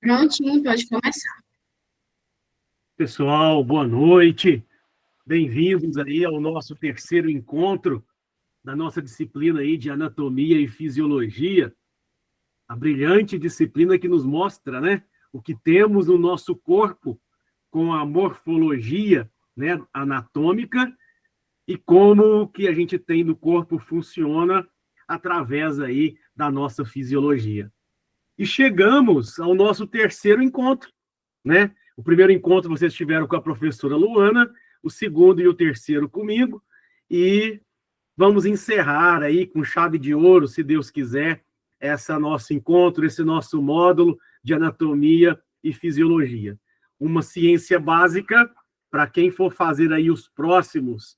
Prontinho, pode começar. Pessoal, boa noite. Bem-vindos aí ao nosso terceiro encontro da nossa disciplina aí de anatomia e fisiologia, a brilhante disciplina que nos mostra, né, o que temos no nosso corpo com a morfologia, né, anatômica e como que a gente tem no corpo funciona através aí da nossa fisiologia. E chegamos ao nosso terceiro encontro, né? O primeiro encontro vocês tiveram com a professora Luana, o segundo e o terceiro comigo, e vamos encerrar aí com chave de ouro, se Deus quiser, esse nosso encontro, esse nosso módulo de anatomia e fisiologia. Uma ciência básica para quem for fazer aí os próximos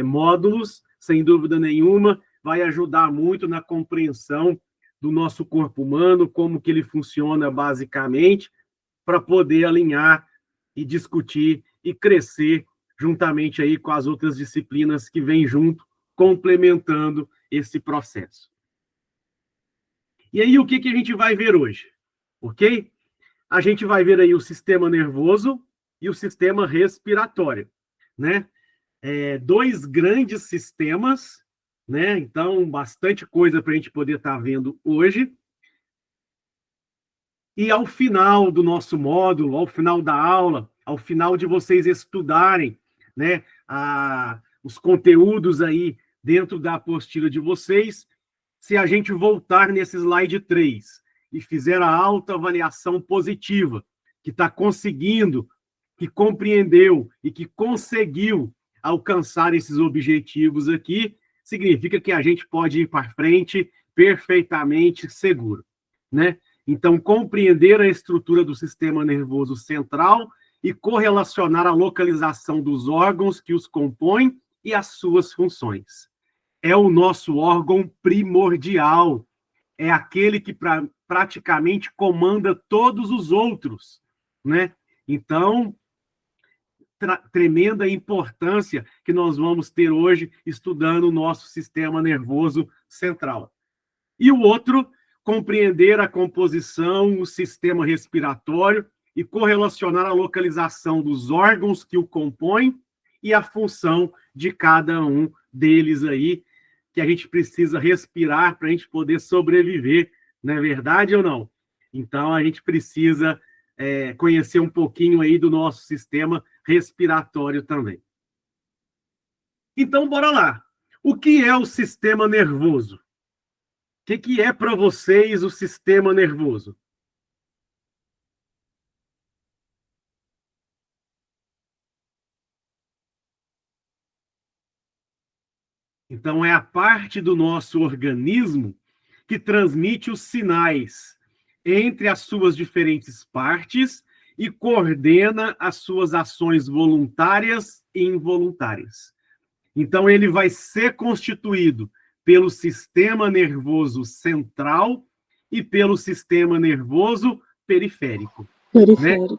módulos, sem dúvida nenhuma, vai ajudar muito na compreensão do nosso corpo humano, como que ele funciona basicamente, para poder alinhar e discutir e crescer juntamente aí com as outras disciplinas que vêm junto, complementando esse processo. E aí, o que a gente vai ver hoje? Ok? A gente vai ver aí o sistema nervoso e o sistema respiratório, né? Dois grandes sistemas, né? Então, bastante coisa para a gente poder estar vendo hoje. E ao final do nosso módulo, ao final da aula, ao final de vocês estudarem, né, os conteúdos aí dentro da apostila de vocês, se a gente voltar nesse slide 3 e fizer a autoavaliação positiva, que está conseguindo, que compreendeu e que conseguiu alcançar esses objetivos aqui, significa que a gente pode ir para frente perfeitamente seguro, né? Então, compreender a estrutura do sistema nervoso central e correlacionar a localização dos órgãos que os compõem e as suas funções. É o nosso órgão primordial, é aquele que praticamente comanda todos os outros, né? Então, tremenda importância que nós vamos ter hoje estudando o nosso sistema nervoso central. E o outro, compreender a composição, o sistema respiratório e correlacionar a localização dos órgãos que o compõem e a função de cada um deles aí, que a gente precisa respirar para a gente poder sobreviver, não é verdade ou não? Então, a gente precisa conhecer um pouquinho aí do nosso sistema respiratório também. Então, bora lá. O que é o sistema nervoso? O que é para vocês o sistema nervoso? Então, é a parte do nosso organismo que transmite os sinais entre as suas diferentes partes e coordena as suas ações voluntárias e involuntárias. Então, ele vai ser constituído pelo sistema nervoso central e pelo sistema nervoso periférico. Periférico. Né?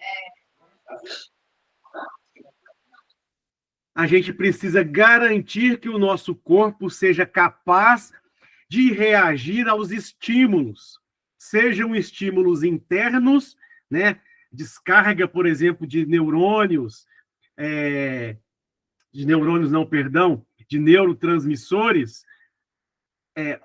A gente precisa garantir que o nosso corpo seja capaz de reagir aos estímulos, sejam estímulos internos, né? Descarga, por exemplo, de neurônios, de neurotransmissores,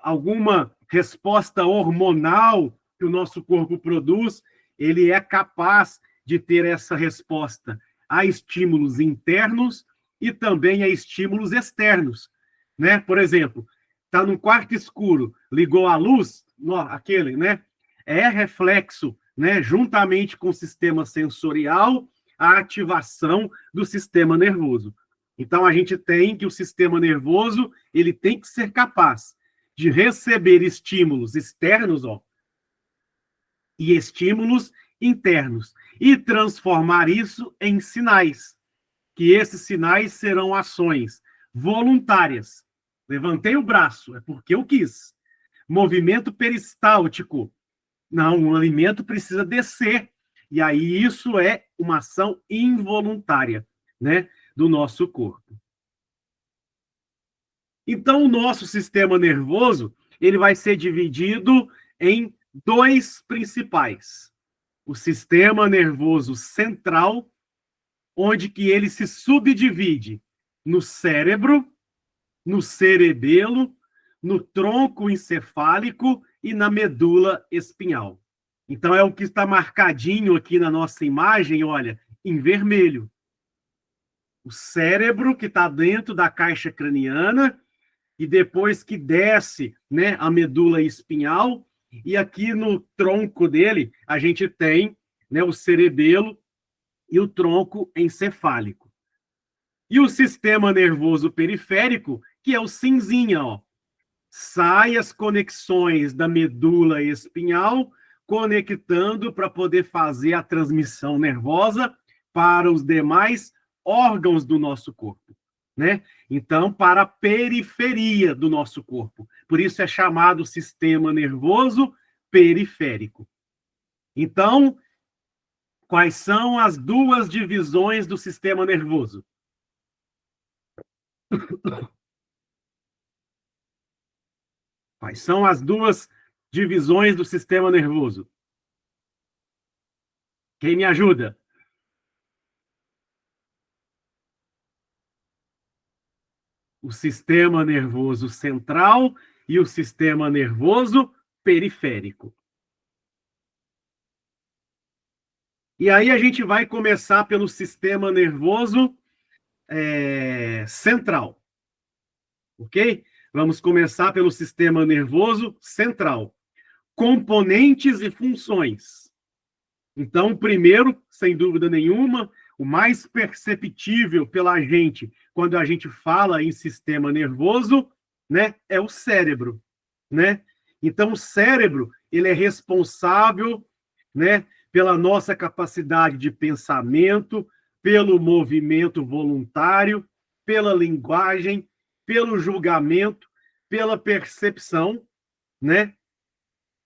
alguma resposta hormonal que o nosso corpo produz, ele é capaz de ter essa resposta a estímulos internos e também a estímulos externos, né? Por exemplo, está num quarto escuro, ligou a luz, aquele, né? É reflexo, né? Juntamente com o sistema sensorial, a ativação do sistema nervoso. Então, a gente tem que o sistema nervoso, ele tem que ser capaz de receber estímulos externos, e estímulos internos, e transformar isso em sinais, que esses sinais serão ações voluntárias. Levantei o braço, é porque eu quis. Movimento peristáltico. Não, o alimento precisa descer. E aí isso é uma ação involuntária, né, do nosso corpo. Então, o nosso sistema nervoso, ele vai ser dividido em dois principais. o sistema nervoso central, onde que ele se subdivide no cérebro, no cerebelo, no tronco encefálico e na medula espinhal. Então, é o que está marcadinho aqui na nossa imagem, olha, em vermelho. O cérebro que está dentro da caixa craniana e depois que desce, né, a medula espinhal, e aqui no tronco dele a gente tem, né, o cerebelo e o tronco encefálico. E o sistema nervoso periférico, que é o cinzinha, ó. Sai as conexões da medula espinhal, conectando para poder fazer a transmissão nervosa para os demais órgãos do nosso corpo, né? Então, para a periferia do nosso corpo. Por isso é chamado sistema nervoso periférico. Então, quais são as duas divisões do sistema nervoso? Quais são as duas divisões do sistema nervoso? Quem me ajuda? O sistema nervoso central e o sistema nervoso periférico. E aí a gente vai começar pelo sistema nervoso central. Ok? Vamos começar pelo sistema nervoso central. Componentes e funções. Então, primeiro, sem dúvida nenhuma, o mais perceptível pela gente quando a gente fala em sistema nervoso, né, é o cérebro, né? Então, o cérebro, ele é responsável, né, pela nossa capacidade de pensamento, pelo movimento voluntário, pela linguagem, pelo julgamento, pela percepção, né?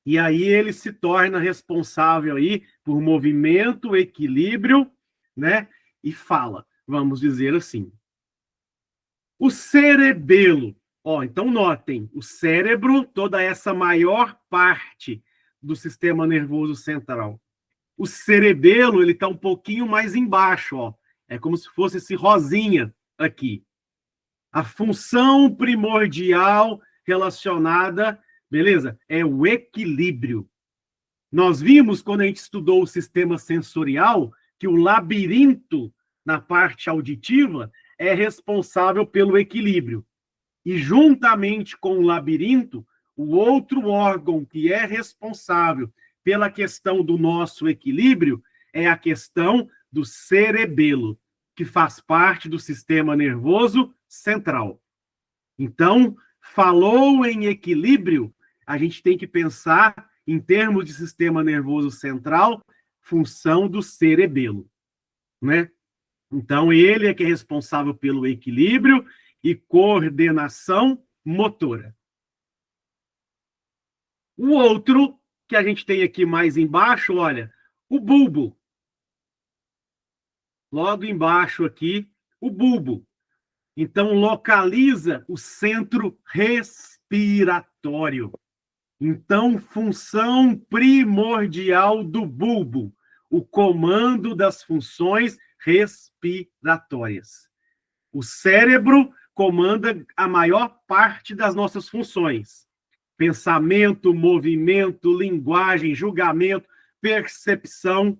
E aí ele se torna responsável aí por movimento, equilíbrio, né? E fala, vamos dizer assim. O cerebelo, ó, então notem, o cérebro, toda essa maior parte do sistema nervoso central. O cerebelo, ele está um pouquinho mais embaixo, ó. É como se fosse esse rosinha aqui. A função primordial relacionada, beleza? É o equilíbrio. Nós vimos, quando a gente estudou o sistema sensorial, que o labirinto, na parte auditiva, é responsável pelo equilíbrio. E, juntamente com o labirinto, o outro órgão que é responsável pela questão do nosso equilíbrio é a questão do cerebelo, que faz parte do sistema nervoso central. Então, falou em equilíbrio, a gente tem que pensar em termos de sistema nervoso central, função do cerebelo, né? Então, ele é que é responsável pelo equilíbrio e coordenação motora. O outro que a gente tem aqui mais embaixo, olha, o bulbo. Logo embaixo aqui, o bulbo. Então, localiza o centro respiratório. Então, função primordial do bulbo, o comando das funções respiratórias. O cérebro comanda a maior parte das nossas funções. Pensamento, movimento, linguagem, julgamento, percepção,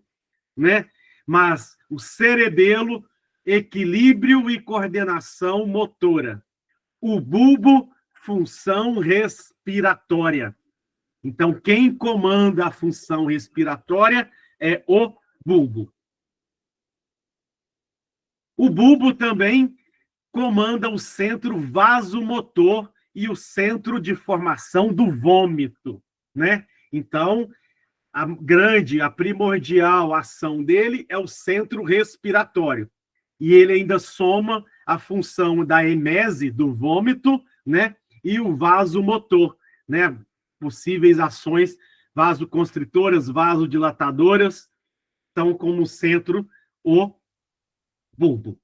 né? Mas o cerebelo, equilíbrio e coordenação motora. O bulbo, função respiratória. Então, quem comanda a função respiratória é o bulbo. O bulbo também comanda o centro vasomotor e o centro de formação do vômito, né? Então, a primordial ação dele é o centro respiratório. E ele ainda soma a função da emese, do vômito, né? E o vasomotor, né? Possíveis ações vasoconstritoras, vasodilatadoras, estão como centro o bulbo.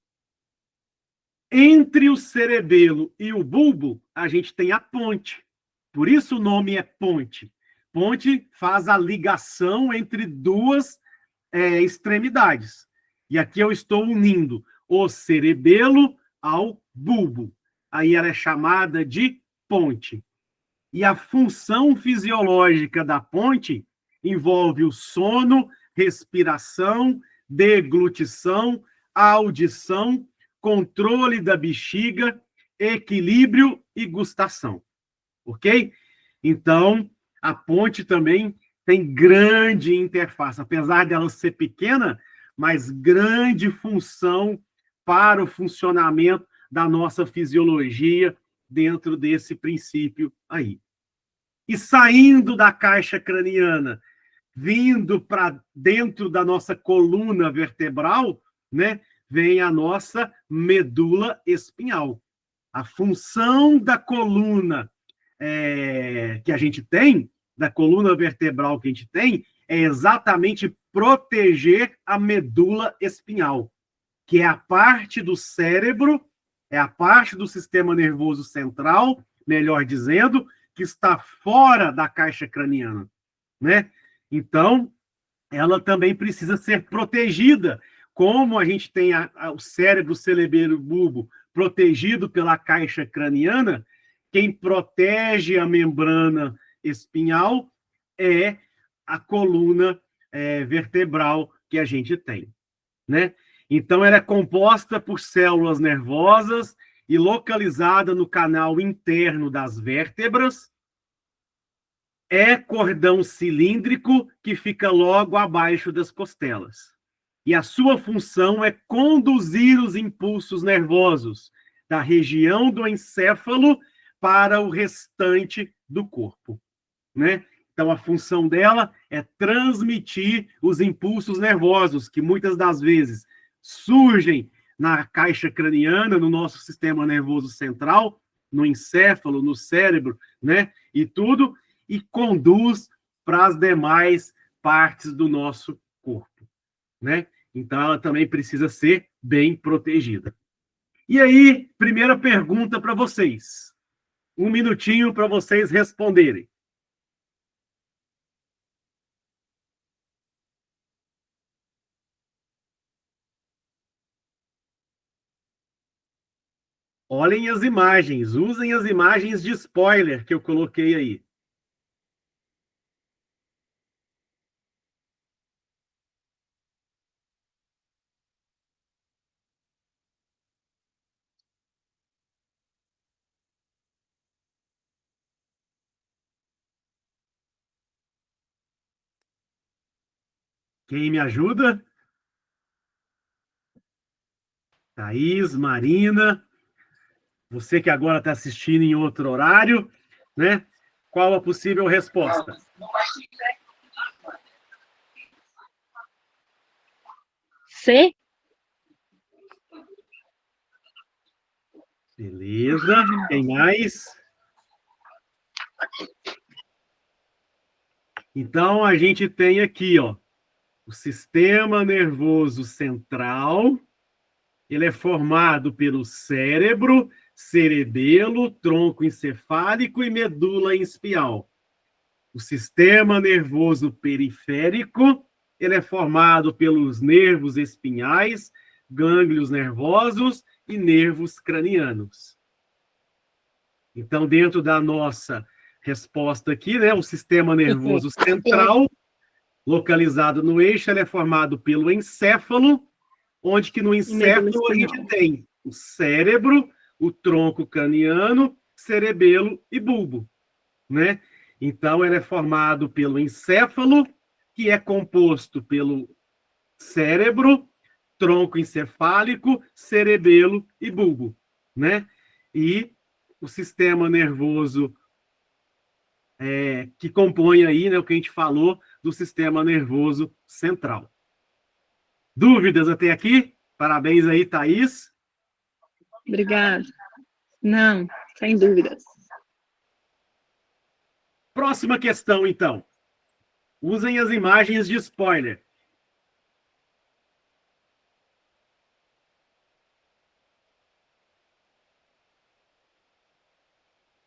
Entre o cerebelo e o bulbo, a gente tem a ponte. Por isso o nome é ponte. Ponte faz a ligação entre duas extremidades. E aqui eu estou unindo o cerebelo ao bulbo. Aí ela é chamada de ponte. E a função fisiológica da ponte envolve o sono, respiração, deglutição, audição, controle da bexiga, equilíbrio e gustação. Ok? Então, a ponte também tem grande interface, apesar dela ser pequena, mas grande função para o funcionamento da nossa fisiologia dentro desse princípio aí. E saindo da caixa craniana, vindo para dentro da nossa coluna vertebral, né, vem a nossa medula espinhal. A função da coluna que a gente tem, da coluna vertebral que a gente tem, é exatamente proteger a medula espinhal, que é a parte do cérebro, é a parte do sistema nervoso central, melhor dizendo, que está fora da caixa craniana, né? Então, ela também precisa ser protegida, como a gente tem o cérebro, cerebelo, bulbo protegido pela caixa craniana. Quem protege a membrana espinhal é a coluna vertebral que a gente tem, né? Então, ela é composta por células nervosas e localizada no canal interno das vértebras. É cordão cilíndrico que fica logo abaixo das costelas. E a sua função é conduzir os impulsos nervosos da região do encéfalo para o restante do corpo, né? Então, a função dela é transmitir os impulsos nervosos, que muitas das vezes surgem na caixa craniana, no nosso sistema nervoso central, no encéfalo, no cérebro, né? E tudo, e conduz para as demais partes do nosso corpo, né? Então, ela também precisa ser bem protegida. E aí, primeira pergunta para vocês. Um minutinho para vocês responderem. Olhem as imagens, usem as imagens de spoiler que eu coloquei aí. Quem me ajuda? Thaís, Marina, você que agora está assistindo em outro horário, né? Qual a possível resposta? C? Beleza. Quem mais? Então, a gente tem aqui, ó, o sistema nervoso central. Ele é formado pelo cérebro, cerebelo, tronco encefálico e medula espinhal. O sistema nervoso periférico, ele é formado pelos nervos espinhais, gânglios nervosos e nervos cranianos. Então, dentro da nossa resposta aqui, né, o sistema nervoso central, localizado no eixo, ele é formado pelo encéfalo, onde que no encéfalo a gente tem o cérebro, o tronco craniano, cerebelo e bulbo, né? Então, ele é formado pelo encéfalo, que é composto pelo cérebro, tronco encefálico, cerebelo e bulbo, né? E o sistema nervoso que compõe aí, né, o que a gente falou do sistema nervoso central. Dúvidas até aqui? Parabéns aí, Thaís. Obrigada. Não, sem dúvidas. Próxima questão, então. Usem as imagens de spoiler.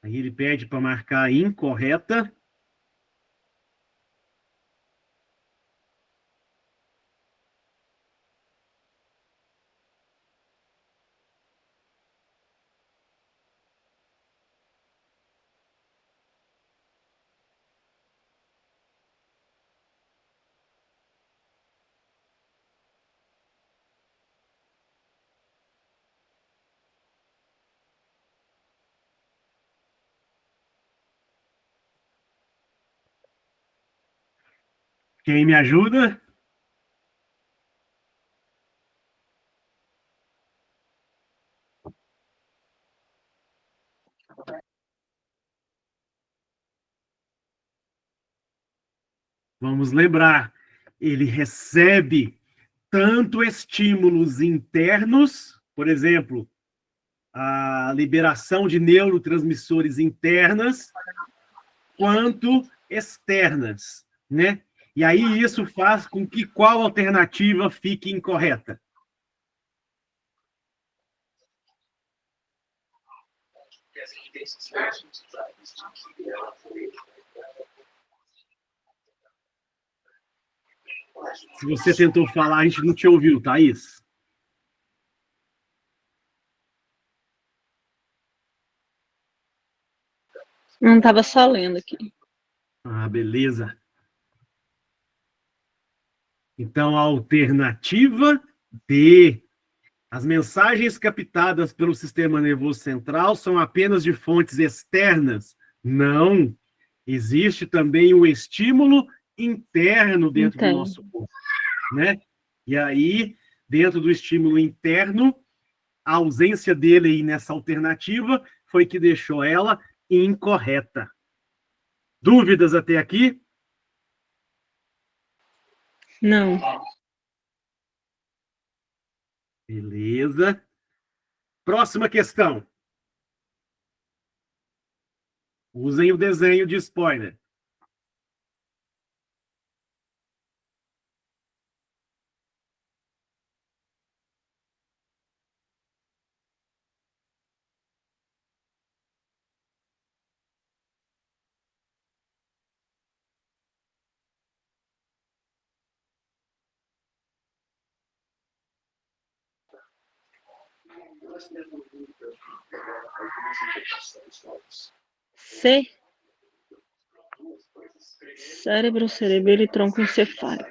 Aí ele pede para marcar incorreta. Quem me ajuda? Vamos lembrar, ele recebe tanto estímulos internos, por exemplo, a liberação de neurotransmissores internas, quanto externas, né? E aí isso faz com que qual alternativa fique incorreta? Se você tentou falar, a gente não te ouviu, Thaís. Não estava só lendo aqui. Ah, beleza. Então, a alternativa D. As mensagens captadas pelo sistema nervoso central são apenas de fontes externas? Não. Existe também o estímulo interno dentro do nosso corpo, né? E aí, dentro do estímulo interno, a ausência dele aí nessa alternativa foi que deixou ela incorreta. Dúvidas até aqui? Não. Beleza. Próxima questão. Usem o desenho de spoiler. C. Cérebro, cerebelo e tronco encefálico.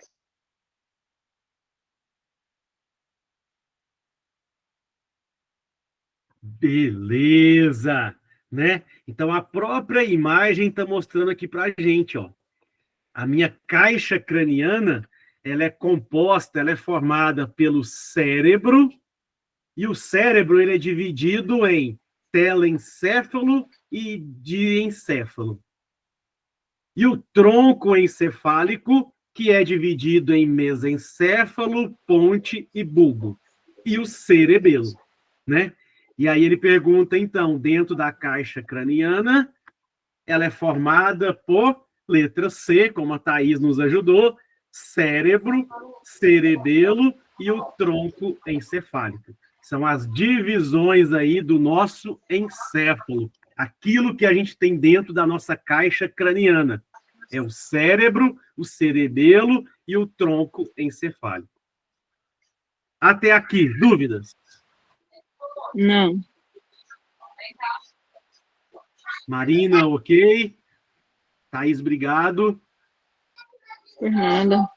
Beleza, né? Então a própria imagem está mostrando aqui para a gente, ó. A minha caixa craniana, ela é composta, ela é formada pelo cérebro, e o cérebro ele é dividido em telencéfalo e diencéfalo. E o tronco encefálico, que é dividido em mesencéfalo, ponte e bulbo. E o cerebelo, né? E aí ele pergunta, então, dentro da caixa craniana, ela é formada por letra C, como a Thaís nos ajudou, cérebro, cerebelo e o tronco encefálico. São as divisões aí do nosso encéfalo, aquilo que a gente tem dentro da nossa caixa craniana. É o cérebro, o cerebelo e o tronco encefálico. Até aqui, dúvidas? Não. Marina, ok? Thaís, obrigado. Por nada.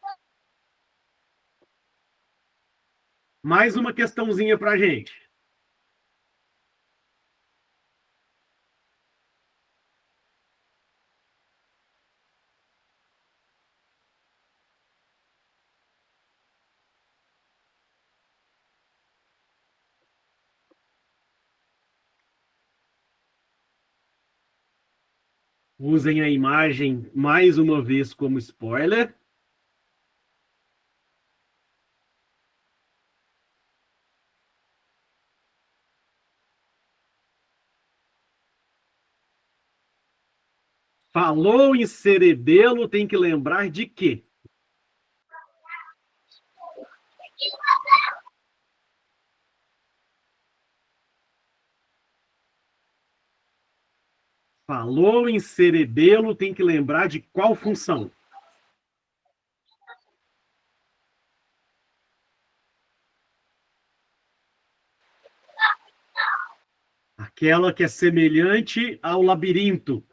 Mais uma questãozinha para a gente. Usem a imagem mais uma vez como spoiler. Falou em cerebelo, tem que lembrar de quê? Falou em cerebelo, tem que lembrar de qual função? Aquela que é semelhante ao labirinto.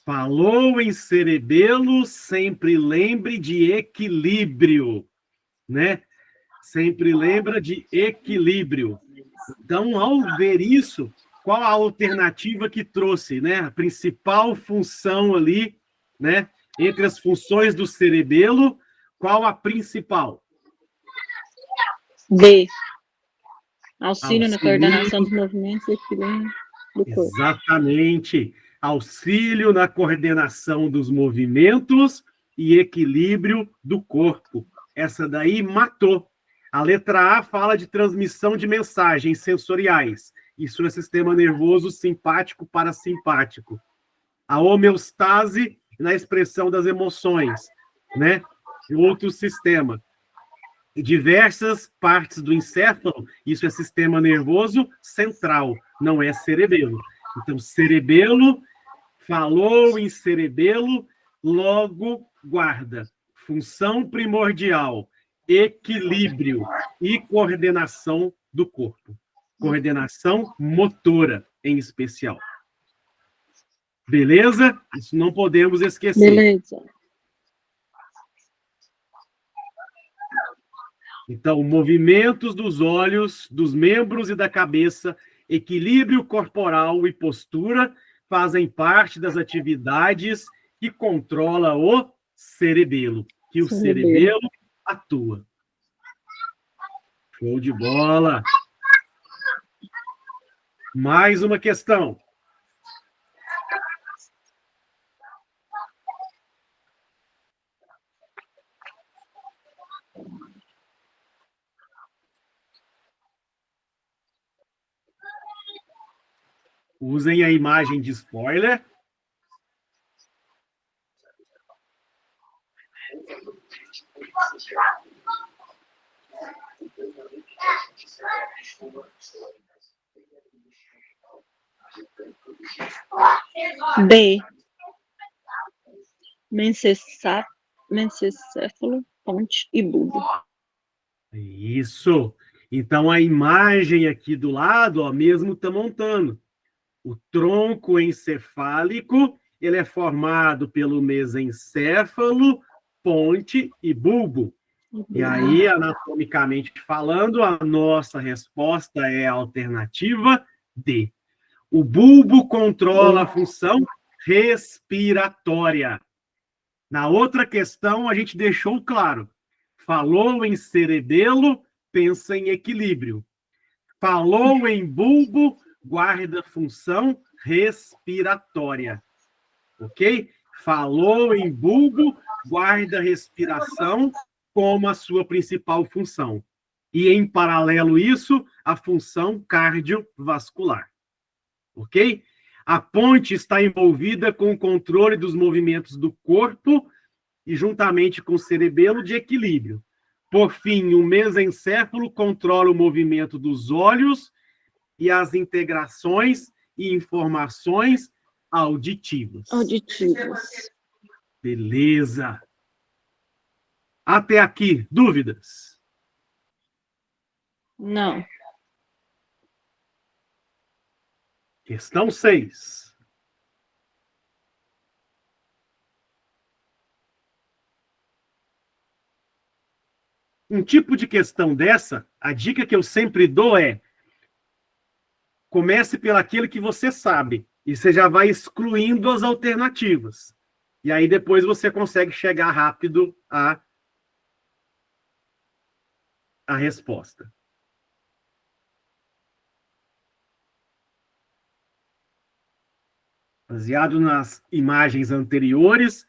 Falou em cerebelo, sempre lembre de equilíbrio, né? Sempre lembra de equilíbrio. Então, ao ver isso, qual a alternativa que trouxe, né? A principal função ali, né? Entre as funções do cerebelo, qual a principal? B. Auxílio na Auxílio, coordenação dos movimentos e equilíbrio do corpo. exatamente. Auxílio na coordenação dos movimentos e equilíbrio do corpo. Essa daí matou. A letra A fala de transmissão de mensagens sensoriais. Isso é sistema nervoso simpático parasimpático. A homeostase na expressão das emoções, né? Outro sistema. Diversas partes do encéfalo, isso é sistema nervoso central, não é cerebelo. Então, cerebelo, falou em cerebelo, logo guarda. Função primordial, equilíbrio e coordenação do corpo. Coordenação motora, em especial. Beleza? Isso não podemos esquecer. Beleza. Então, movimentos dos olhos, dos membros e da cabeça, equilíbrio corporal e postura fazem parte das atividades que controla o cerebelo, que o cerebelo atua. Show de bola. Mais uma questão. Usem a imagem de spoiler. B. Mencéfalo, ponte e bulbo. Isso. Então, a imagem aqui do lado, ó, mesmo está montando. O tronco encefálico, ele é formado pelo mesencéfalo, ponte e bulbo. E aí, anatomicamente falando, a nossa resposta é a alternativa D. O bulbo controla a função respiratória. Na outra questão, a gente deixou claro. Falou em cerebelo, pensa em equilíbrio. Falou em bulbo, guarda função respiratória. Ok? Falou em bulbo, guarda respiração como a sua principal função. E, em paralelo isso, a função cardiovascular. Ok? A ponte está envolvida com o controle dos movimentos do corpo e, juntamente com o cerebelo, de equilíbrio. Por fim, o mesencéfalo controla o movimento dos olhos e as integrações e informações auditivas. Auditivas. Beleza. Até aqui, dúvidas? Não. Questão 6. Um tipo de questão dessa, a dica que eu sempre dou é: comece pelo aquele que você sabe, e você já vai excluindo as alternativas. E aí depois você consegue chegar rápido à resposta. Baseado nas imagens anteriores,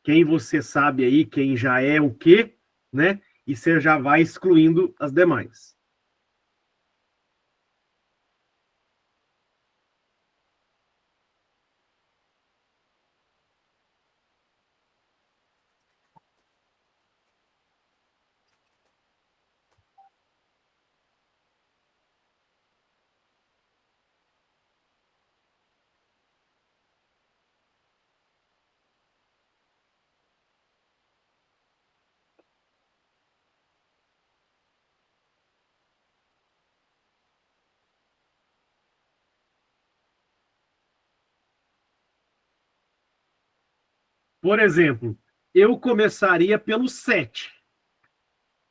quem você sabe aí, quem já é o quê, né? E você já vai excluindo as demais. Por exemplo, eu começaria pelo 7.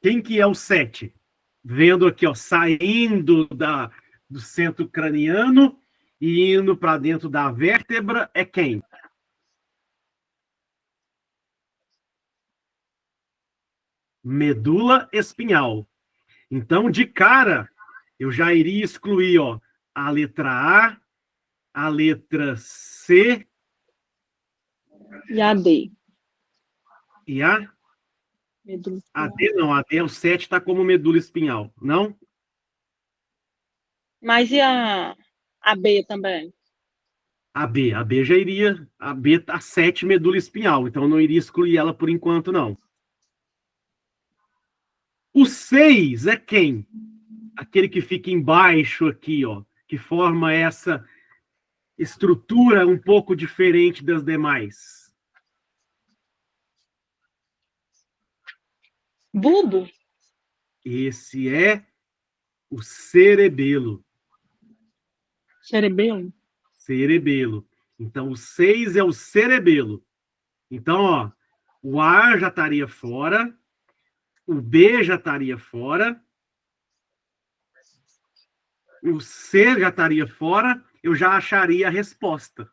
Quem que é o 7? vendo aqui, ó, saindo do centro craniano e indo para dentro da vértebra, é quem? Medula espinhal. Então, de cara, eu já iria excluir, ó, a letra a letra C E a D. e a Medula A espinhal. D não, a D, o 7 está como medula espinhal, não? Mas e a B também? A B já iria, a B tá 7 medula espinhal, então eu não iria excluir ela por enquanto, não. O 6 é quem? Aquele que fica embaixo aqui, ó, que forma essa estrutura um pouco diferente das demais. Bulbo? Esse é o cerebelo. Cerebelo? Cerebelo. Então, o 6 é o cerebelo. Então, ó, o A já estaria fora, o B já estaria fora, o C já estaria fora, eu já acharia a resposta.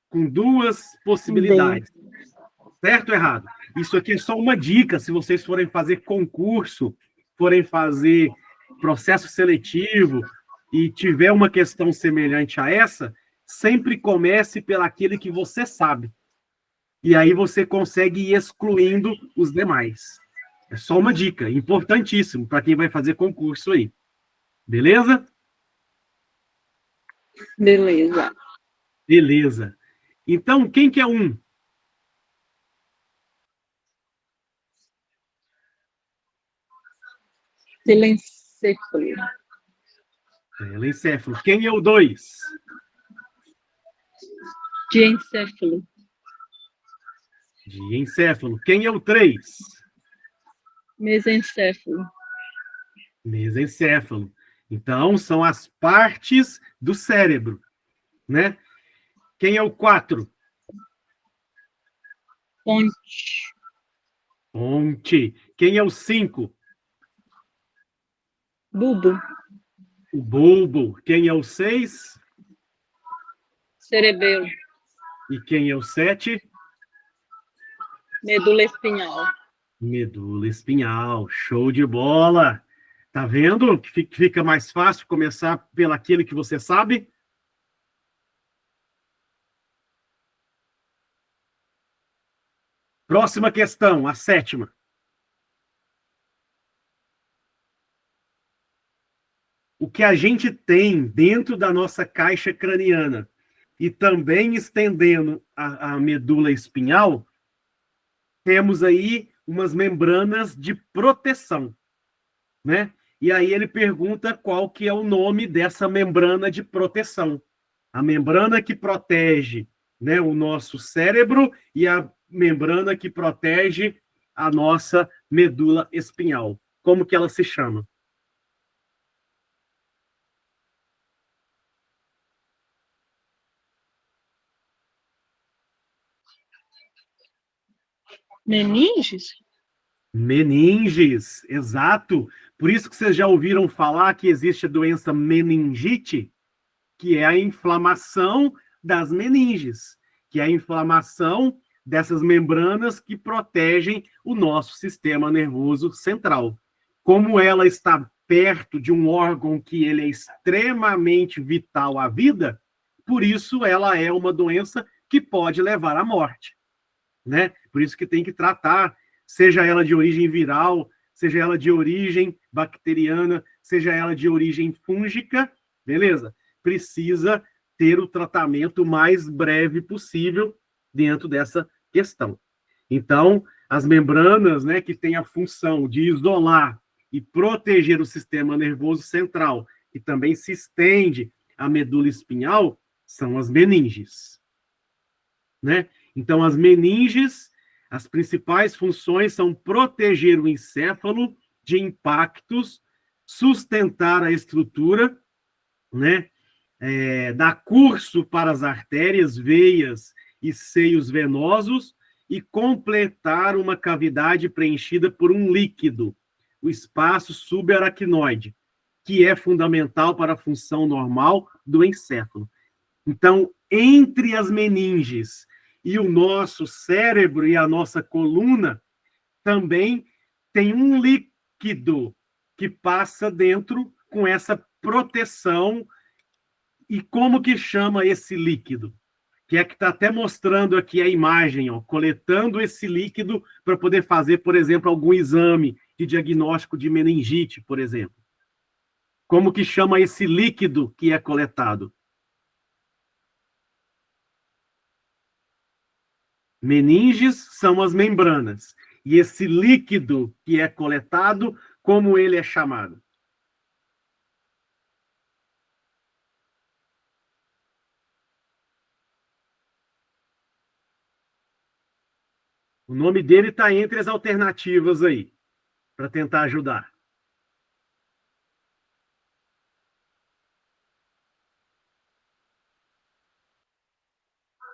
Com duas possibilidades. Certo ou errado? Isso aqui é só uma dica, se vocês forem fazer concurso, forem fazer processo seletivo e tiver uma questão semelhante a essa, sempre comece pelaquele que você sabe. E aí você consegue ir excluindo os demais. É só uma dica, importantíssimo para quem vai fazer concurso aí. Beleza? Beleza. Beleza. Então, quem que é um? Telencéfalo. Telencéfalo. Quem é o 2? Diencéfalo. Diencéfalo. Quem é o 3? Mesencéfalo. Mesencéfalo. Então, são as partes do cérebro, né? Quem é o 4? Ponte. Ponte. Quem é o 5? Bulbo. O bulbo. Quem é o 6? Cerebelo. E quem é o 7? Medula espinhal. Medula espinhal. Show de bola. Tá vendo que fica mais fácil começar pelaquele que você sabe? Próxima questão, a 7ª. O que a gente tem dentro da nossa caixa craniana e também estendendo a medula espinhal, temos aí umas membranas de proteção, né? E aí ele pergunta qual que é o nome dessa membrana de proteção. A membrana que protege, né, o nosso cérebro e a membrana que protege a nossa medula espinhal. Como que ela se chama? Meninges? Meninges, exato. Por isso que vocês já ouviram falar que existe a doença meningite, que é a inflamação das meninges, que é a inflamação dessas membranas que protegem o nosso sistema nervoso central. Como ela está perto de um órgão que ele é extremamente vital à vida, por isso ela é uma doença que pode levar à morte, né? Por isso que tem que tratar, seja ela de origem viral, seja ela de origem bacteriana, seja ela de origem fúngica, beleza? Precisa ter o tratamento mais breve possível dentro dessa questão. Então, as membranas, né, que têm a função de isolar e proteger o sistema nervoso central, que também se estende à medula espinhal, são as meninges, né? Então, as meninges, as principais funções são proteger o encéfalo de impactos, sustentar a estrutura, né? Dar curso para as artérias, veias e seios venosos e completar uma cavidade preenchida por um líquido. o espaço subaracnoide, que é fundamental para a função normal do encéfalo. Então, entre as meninges e o nosso cérebro e a nossa coluna, também tem um líquido que passa dentro com essa proteção. E como que chama esse líquido? Que é que está até mostrando aqui a imagem, ó, coletando esse líquido para poder fazer, por exemplo, algum exame de diagnóstico de meningite, por exemplo. Como que chama esse líquido que é coletado? Meninges são as membranas. E esse líquido que é coletado, como ele é chamado? O nome dele está entre as alternativas aí, para tentar ajudar.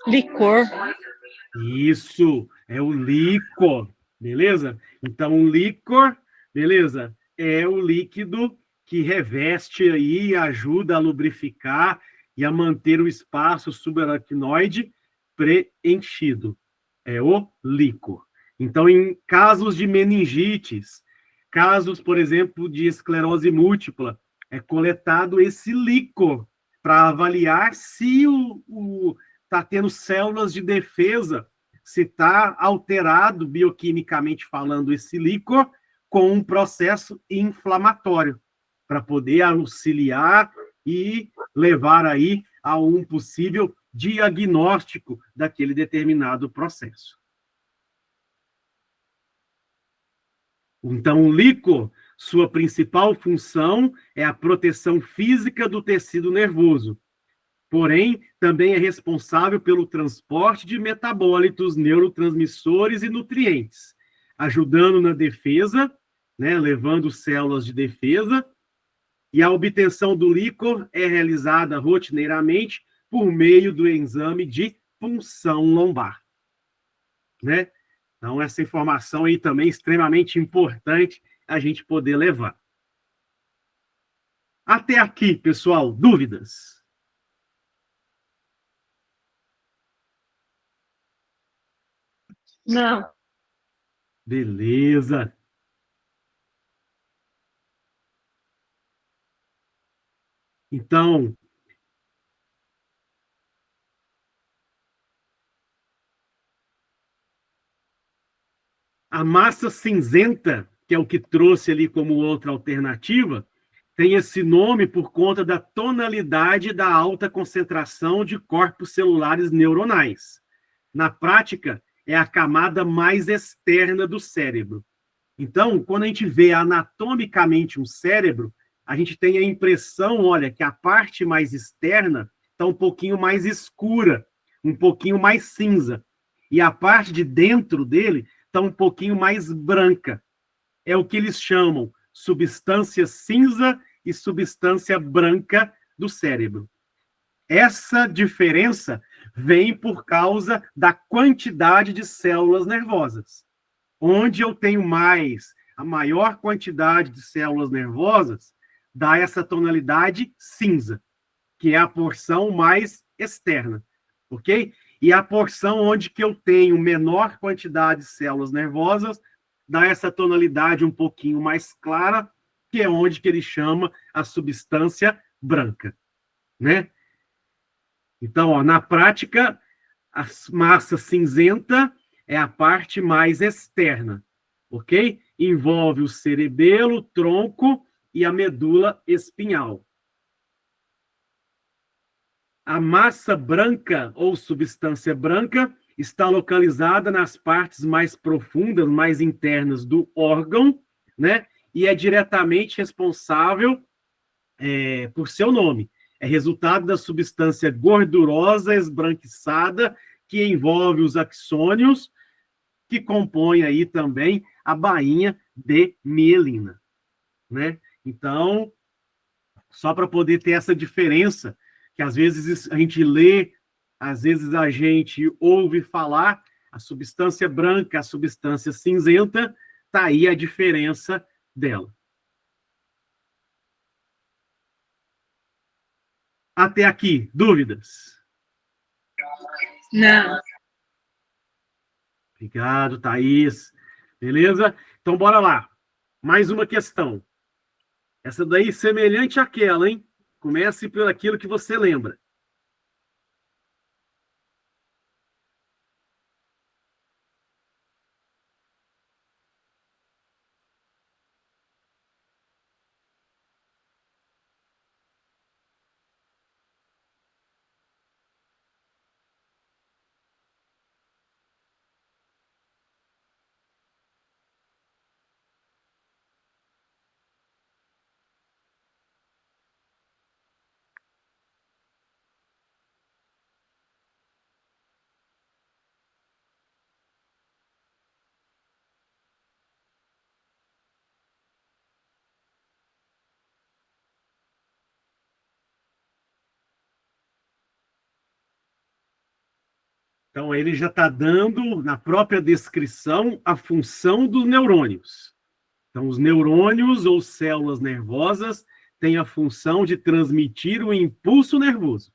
Licor. Isso, é o líquor, beleza? Então, o líquor, beleza? É o líquido que reveste aí, ajuda a lubrificar e a manter o espaço subaracnoide preenchido. É o líquor. Então, em casos de meningites, casos, por exemplo, de esclerose múltipla, é coletado esse líquor para avaliar se está tendo células de defesa, se está alterado bioquimicamente falando esse líquor com um processo inflamatório, para poder auxiliar e levar aí a um possível diagnóstico daquele determinado processo. Então, o líquor, sua principal função é a proteção física do tecido nervoso. Porém, também é responsável pelo transporte de metabólitos, neurotransmissores e nutrientes, ajudando na defesa, né, levando células de defesa, e a obtenção do líquor é realizada rotineiramente por meio do exame de punção lombar, né? Então, essa informação aí também é extremamente importante a gente poder levar. Até aqui, pessoal, dúvidas? Não. Beleza. Então, a massa cinzenta, que é o que trouxe ali como outra alternativa, tem esse nome por conta da tonalidade da alta concentração de corpos celulares neuronais. Na prática, é a camada mais externa do cérebro. Então, quando a gente vê anatomicamente um cérebro, a gente tem a impressão, olha, que a parte mais externa está um pouquinho mais escura, um pouquinho mais cinza. E a parte de dentro dele está um pouquinho mais branca. É o que eles chamam substância cinza e substância branca do cérebro. Essa diferença vem por causa da quantidade de células nervosas. Onde eu tenho a maior quantidade de células nervosas, dá essa tonalidade cinza, que é a porção mais externa, ok? E a porção onde que eu tenho menor quantidade de células nervosas, dá essa tonalidade um pouquinho mais clara, que é onde que ele chama a substância branca, né? Então, ó, na prática, a massa cinzenta é a parte mais externa, ok? Envolve o cerebelo, tronco e a medula espinhal. A massa branca ou substância branca está localizada nas partes mais profundas, mais internas do órgão, né? E é diretamente responsável por seu nome. É resultado da substância gordurosa esbranquiçada que envolve os axônios, que compõe aí também a bainha de mielina, né? Então, só para poder ter essa diferença, que às vezes a gente lê, às vezes a gente ouve falar, a substância branca, a substância cinzenta, tá aí a diferença dela. Até aqui, dúvidas? Não. Obrigado, Thaís. Beleza? Então, bora lá. Mais uma questão. Essa daí semelhante àquela, hein? Comece por aquilo que você lembra. Então, ele já está dando, na própria descrição, a função dos neurônios. Então, os neurônios ou células nervosas têm a função de transmitir o impulso nervoso.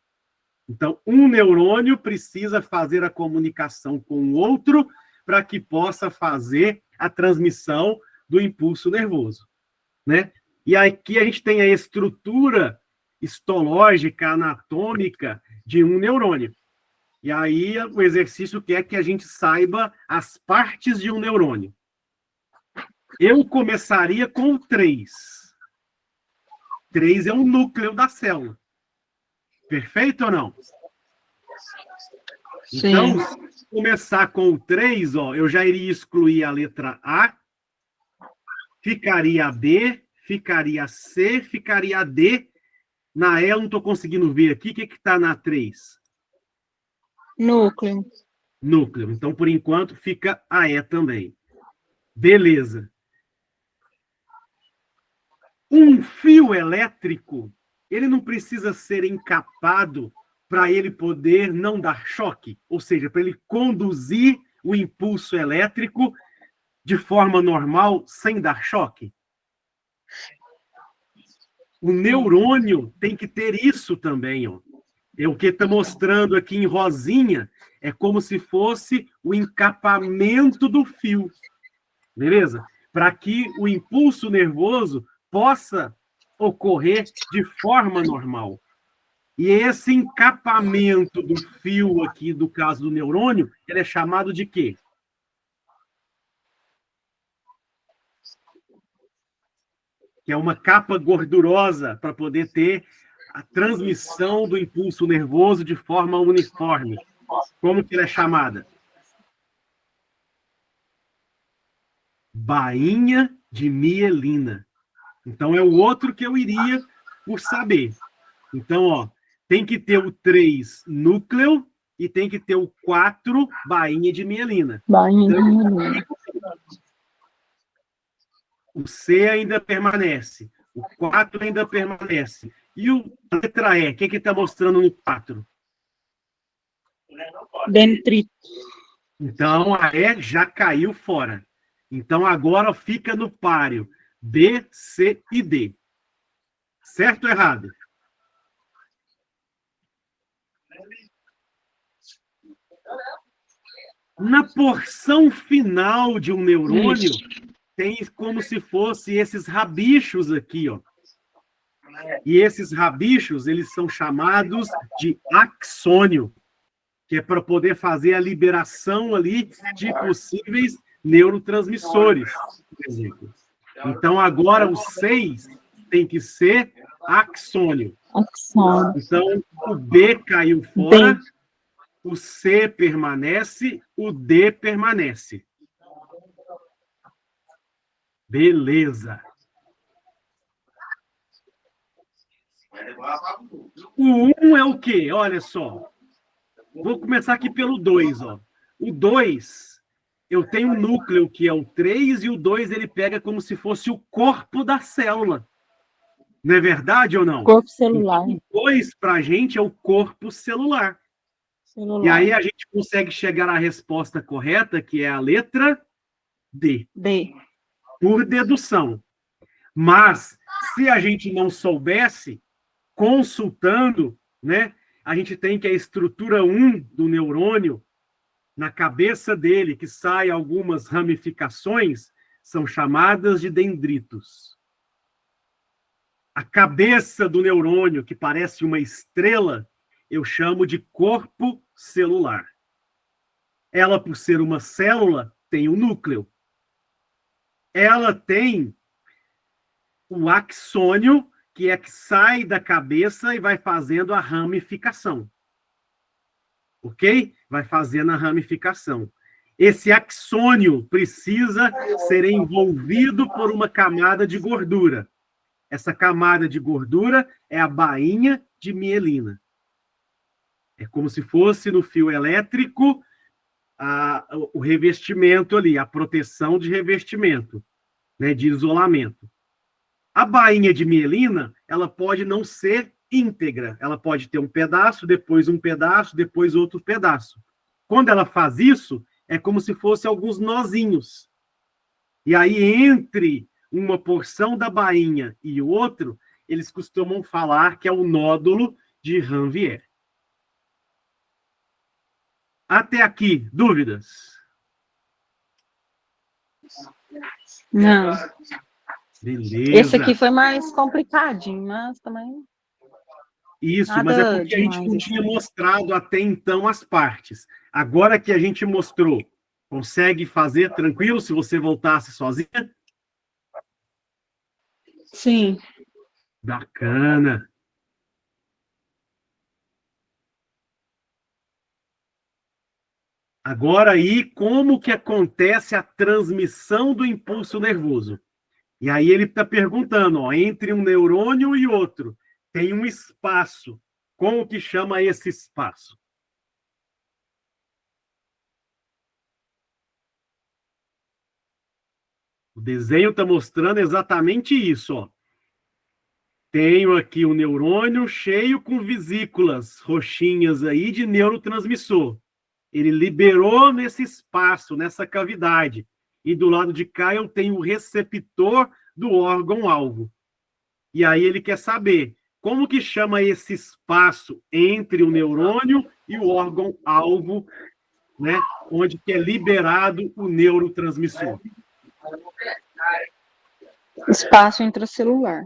Então, um neurônio precisa fazer a comunicação com o outro para que possa fazer a transmissão do impulso nervoso, né? E aqui a gente tem a estrutura histológica, anatômica de um neurônio. E aí o exercício quer que a gente saiba as partes de um neurônio. Eu começaria com 3. 3 é o núcleo da célula. Perfeito ou não? Sim. Então, se começar com o 3, ó, eu já iria excluir a letra A, ficaria a B, ficaria a C, ficaria a D. Na E eu não estou conseguindo ver aqui. O que está na 3? Núcleo. Núcleo. Então, por enquanto, fica a E também. Beleza. Um fio elétrico, ele não precisa ser encapado para ele poder não dar choque, ou seja, para ele conduzir o impulso elétrico de forma normal, sem dar choque. O neurônio tem que ter isso também, ó. É o que está mostrando aqui em rosinha, é como se fosse o encapamento do fio, beleza? Para que o impulso nervoso possa ocorrer de forma normal. E esse encapamento do fio aqui, do caso do neurônio, ele é chamado de quê? Que é uma capa gordurosa para poder ter a transmissão do impulso nervoso de forma uniforme. Como que ela é chamada? Bainha de mielina. Então, é o outro que eu iria por saber. Então, ó, tem que ter o 3 núcleo e tem que ter o 4 bainha de mielina. Bainha de Então, mielina. o C ainda permanece. O 4 ainda permanece. E a letra E, o que está mostrando no 4? Dendrito. Então, a E já caiu fora. Então, agora fica no páreo B, C e D. Certo ou errado? Na porção final de um neurônio, tem como se fosse esses rabichos aqui, ó. E esses rabichos, eles são chamados de axônio, que é para poder fazer a liberação ali de possíveis neurotransmissores, por exemplo. Então, agora o 6 tem que ser axônio. Então, o B caiu fora, o C permanece, o D permanece. Beleza. O 1 é o quê? Olha só. Vou começar aqui pelo 2, ó. O 2, eu tenho um núcleo que é o 3 e o 2 ele pega como se fosse o corpo da célula. Não é verdade ou não? Corpo celular. Então, o 2 para a gente é o corpo celular. E aí a gente consegue chegar à resposta correta, que é a letra D. D. Por dedução. Mas, se a gente não soubesse, consultando, né, a gente tem que a estrutura 1 do neurônio, na cabeça dele, que sai algumas ramificações, são chamadas de dendritos. A cabeça do neurônio, que parece uma estrela, eu chamo de corpo celular. Ela, por ser uma célula, tem um núcleo. Ela tem o axônio, que é que sai da cabeça e vai fazendo a ramificação. Ok? Vai fazendo a ramificação. Esse axônio precisa ser envolvido por uma camada de gordura. Essa camada de gordura é a bainha de mielina. É como se fosse no fio elétrico o revestimento ali, a proteção de revestimento, né, de isolamento. A bainha de mielina, ela pode não ser íntegra, ela pode ter um pedaço, depois outro pedaço. Quando ela faz isso, é como se fosse alguns nozinhos. E aí, entre uma porção da bainha e o outro, eles costumam falar que é o nódulo de Ranvier. Até aqui, dúvidas? Não. Beleza. Esse aqui foi mais complicadinho, mas também Isso, nada mas é porque a gente demais, não assim. tinha mostrado até então as partes. Agora que a gente mostrou, consegue fazer tranquilo se você voltasse sozinha? Sim. Bacana. Agora aí, como que acontece a transmissão do impulso nervoso? E aí ele está perguntando, ó, entre um neurônio e outro, tem um espaço. Como que chama esse espaço? O desenho está mostrando exatamente isso, ó. Tenho aqui um neurônio cheio com vesículas roxinhas aí de neurotransmissor. Ele liberou nesse espaço, nessa cavidade. E do lado de cá eu tenho o receptor do órgão-alvo. E aí ele quer saber como que chama esse espaço entre o neurônio e o órgão-alvo, né, onde que é liberado o neurotransmissor. Espaço intracelular.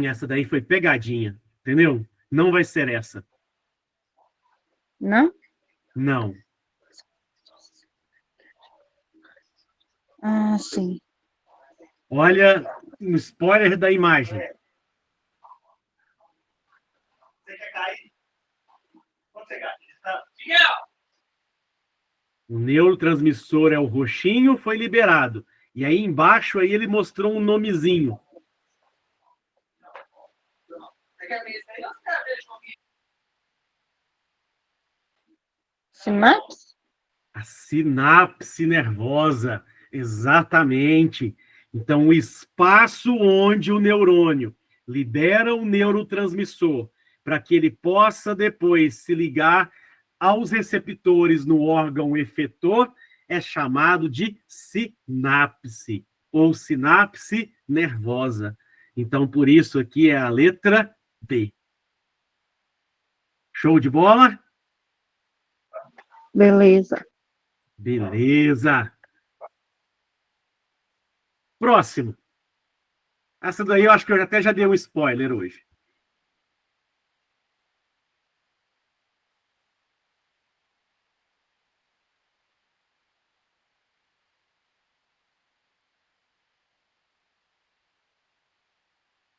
Essa daí foi pegadinha, entendeu? Não vai ser essa. Não? Não. Ah, sim. Olha um spoiler da imagem. O neurotransmissor é o roxinho, foi liberado. E aí embaixo aí ele mostrou um nomezinho. Sinapse? A sinapse nervosa, exatamente. Então, o espaço onde o neurônio libera o neurotransmissor para que ele possa depois se ligar aos receptores no órgão efetor é chamado de sinapse ou sinapse nervosa. Então, por isso aqui é a letra D. Show de bola? Beleza. Beleza. Próximo. Essa daí eu acho que eu até já dei um spoiler hoje.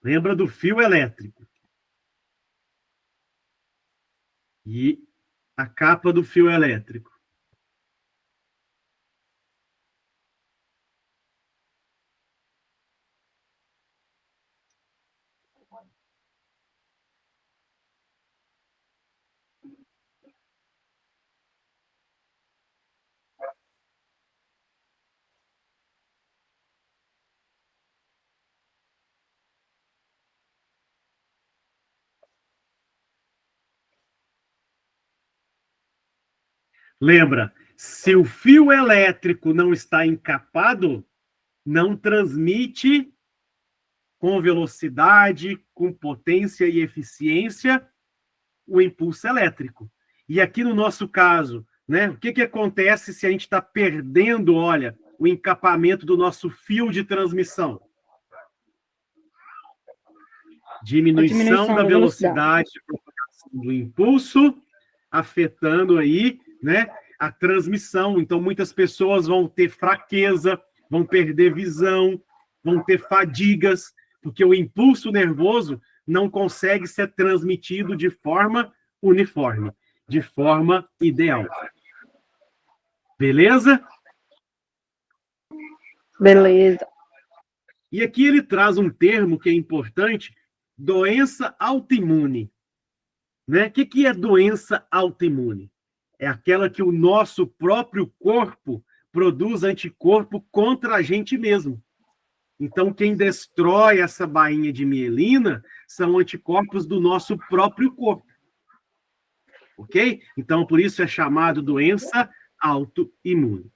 Lembra do fio elétrico. E a capa do fio elétrico. Lembra, se o fio elétrico não está encapado, não transmite com velocidade, com potência e eficiência o impulso elétrico. E aqui no nosso caso, né, o que acontece se a gente está perdendo, olha, o encapamento do nosso fio de transmissão? Diminuição da velocidade de propagação do impulso, afetando aí, né, a transmissão. Então, muitas pessoas vão ter fraqueza, vão perder visão, vão ter fadigas, porque o impulso nervoso não consegue ser transmitido de forma uniforme, de forma ideal. Beleza? Beleza. E aqui ele traz um termo que é importante, doença autoimune. Né? O que é doença autoimune? É aquela que o nosso próprio corpo produz anticorpo contra a gente mesmo. Então, quem destrói essa bainha de mielina são anticorpos do nosso próprio corpo. Ok? Então, por isso é chamado doença autoimune.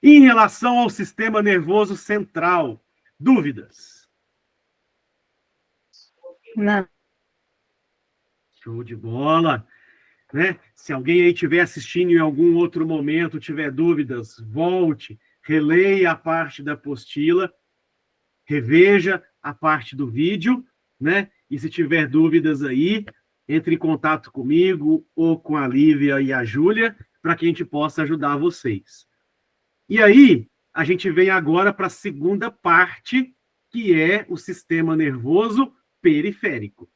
Em relação ao sistema nervoso central, dúvidas? Não. Show de bola. Né? Se alguém aí estiver assistindo em algum outro momento, tiver dúvidas, volte, releia a parte da apostila, reveja a parte do vídeo, né? E se tiver dúvidas aí, entre em contato comigo ou com a Lívia e a Júlia, para que a gente possa ajudar vocês. E aí, a gente vem agora para a segunda parte, que é o sistema nervoso periférico,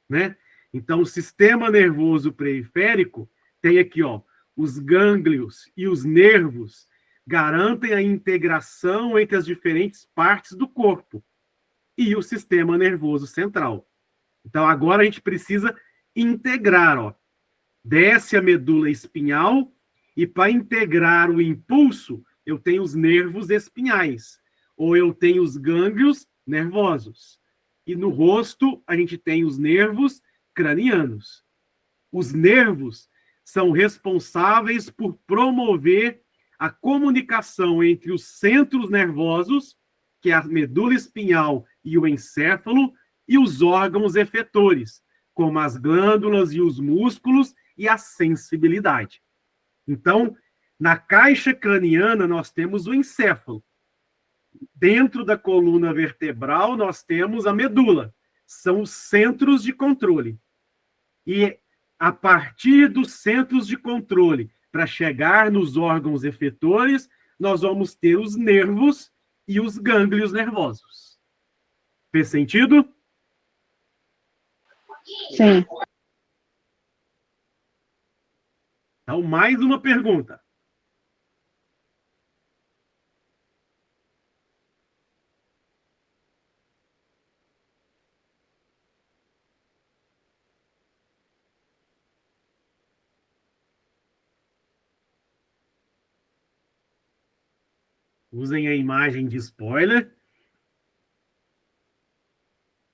né? Então, o sistema nervoso periférico tem aqui, ó, os gânglios e os nervos garantem a integração entre as diferentes partes do corpo e o sistema nervoso central. Então, agora a gente precisa integrar, ó. Desce a medula espinhal e para integrar o impulso, eu tenho os nervos espinhais, ou eu tenho os gânglios nervosos. E no rosto, a gente tem os nervos cranianos. Os nervos são responsáveis por promover a comunicação entre os centros nervosos, que é a medula espinhal e o encéfalo, e os órgãos efetores, como as glândulas e os músculos e a sensibilidade. Então, na caixa craniana, nós temos o encéfalo. Dentro da coluna vertebral, nós temos a medula. São os centros de controle. E a partir dos centros de controle, para chegar nos órgãos efetores, nós vamos ter os nervos e os gânglios nervosos. Fez sentido? Sim. Então, mais uma pergunta. Usem a imagem de spoiler.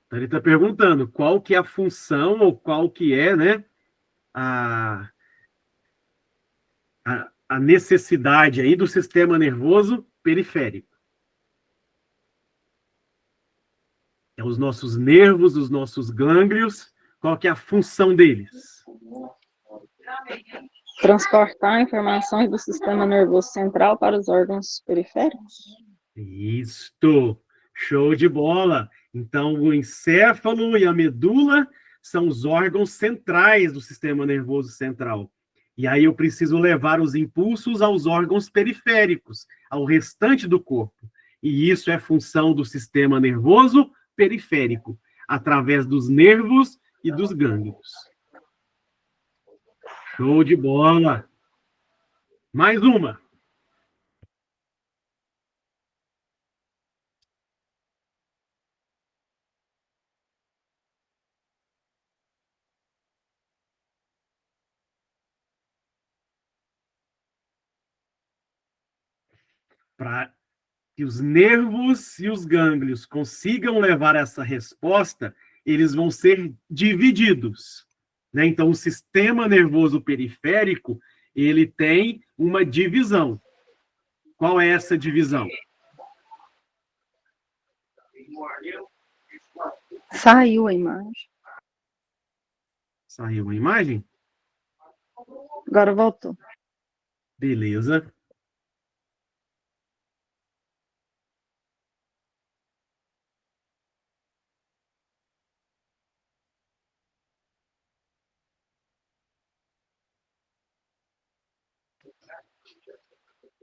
Então, ele está perguntando qual que é a função ou qual que é, né, a necessidade aí do sistema nervoso periférico. É os nossos nervos, os nossos gânglios, qual que é a função deles? Transportar informações do sistema nervoso central para os órgãos periféricos? Isto! Show de bola! Então, o encéfalo e a medula são os órgãos centrais do sistema nervoso central. E aí eu preciso levar os impulsos aos órgãos periféricos, ao restante do corpo. E isso é função do sistema nervoso periférico, através dos nervos e dos gânglios. Show de bola! Mais uma. Para que os nervos e os gânglios consigam levar essa resposta, eles vão ser divididos. Né? Então, o sistema nervoso periférico, ele tem uma divisão. Qual é essa divisão? Saiu a imagem. Saiu a imagem? Agora voltou. Beleza.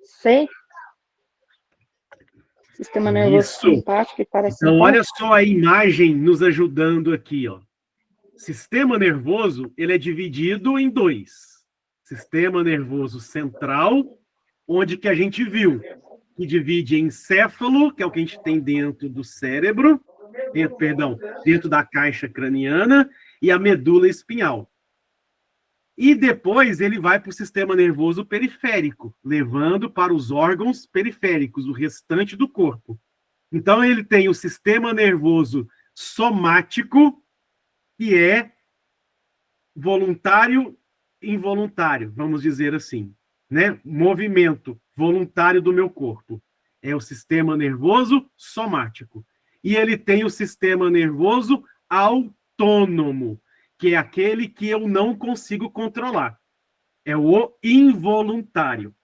C. Sistema nervoso Isso. simpático e Então, olha parasimpático. só a imagem nos ajudando aqui, ó. Sistema nervoso, ele é dividido em dois. Sistema nervoso central, onde que a gente viu, que divide em encéfalo, que é o que a gente tem dentro do cérebro, dentro da caixa craniana, e a medula espinhal. E depois ele vai para o sistema nervoso periférico, levando para os órgãos periféricos, o restante do corpo. Então, ele tem o sistema nervoso somático, que é voluntário e involuntário, vamos dizer assim, né? Movimento voluntário do meu corpo. É o sistema nervoso somático. E ele tem o sistema nervoso autônomo, que é aquele que eu não consigo controlar. É o involuntário.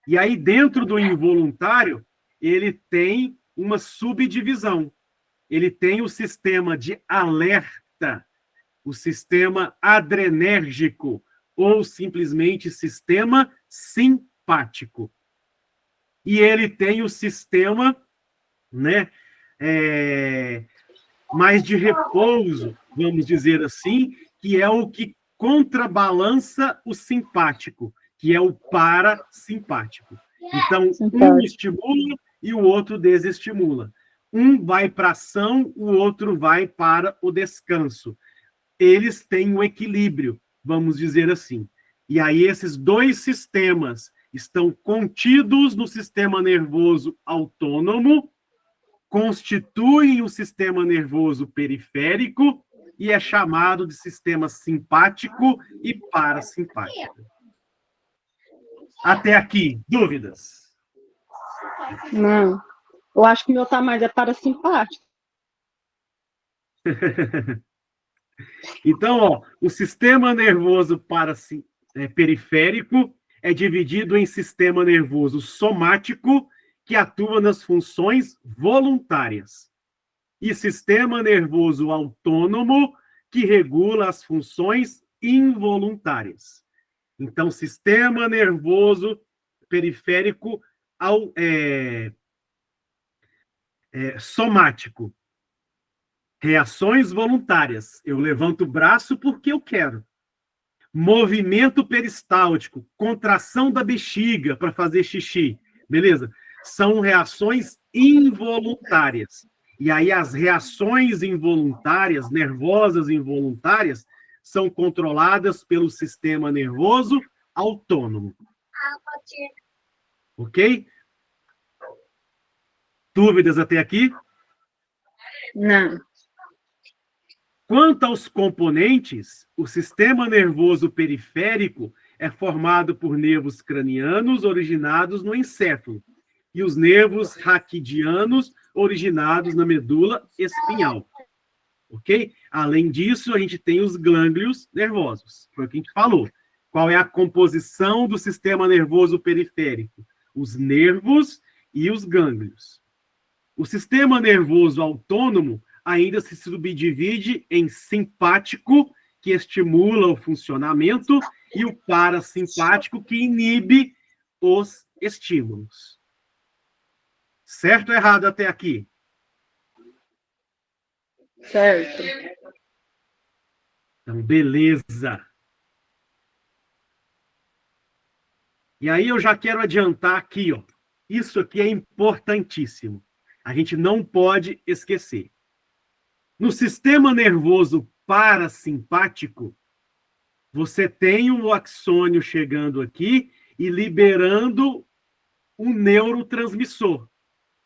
E aí, dentro do involuntário, ele tem uma subdivisão. Ele tem o sistema de alerta, o sistema adrenérgico, ou simplesmente sistema simpático. E ele tem o sistema, né, mais de repouso, vamos dizer assim, que é o que contrabalança o simpático, que é o parasimpático. Então, um estimula e o outro desestimula. Um vai para a ação, o outro vai para o descanso. Eles têm um equilíbrio, vamos dizer assim. E aí esses dois sistemas estão contidos no sistema nervoso autônomo, constituem o sistema nervoso periférico e é chamado de sistema simpático e parasimpático. Até aqui, dúvidas? Não. Eu acho que o meu tá mais é parasimpático. Então, ó, o sistema nervoso periférico é dividido em sistema nervoso somático, que atua nas funções voluntárias, e sistema nervoso autônomo, que regula as funções involuntárias. Então, sistema nervoso periférico somático. Reações voluntárias. Eu levanto o braço porque eu quero. Movimento peristáltico, contração da bexiga para fazer xixi. Beleza? São reações involuntárias. E aí as reações involuntárias, nervosas involuntárias, são controladas pelo sistema nervoso autônomo. Ok? Dúvidas até aqui? Não. Quanto aos componentes, o sistema nervoso periférico é formado por nervos cranianos originados no encéfalo e os nervos raquidianos originados na medula espinhal. Ok? Além disso, a gente tem os gânglios nervosos. Foi o que a gente falou. Qual é a composição do sistema nervoso periférico? Os nervos e os gânglios. O sistema nervoso autônomo ainda se subdivide em simpático, que estimula o funcionamento, e o parasimpático, que inibe os estímulos. Certo ou errado até aqui? Certo. Então, beleza. E aí eu já quero adiantar aqui, ó. Isso aqui é importantíssimo. A gente não pode esquecer. No sistema nervoso parasimpático, você tem um axônio chegando aqui e liberando um neurotransmissor.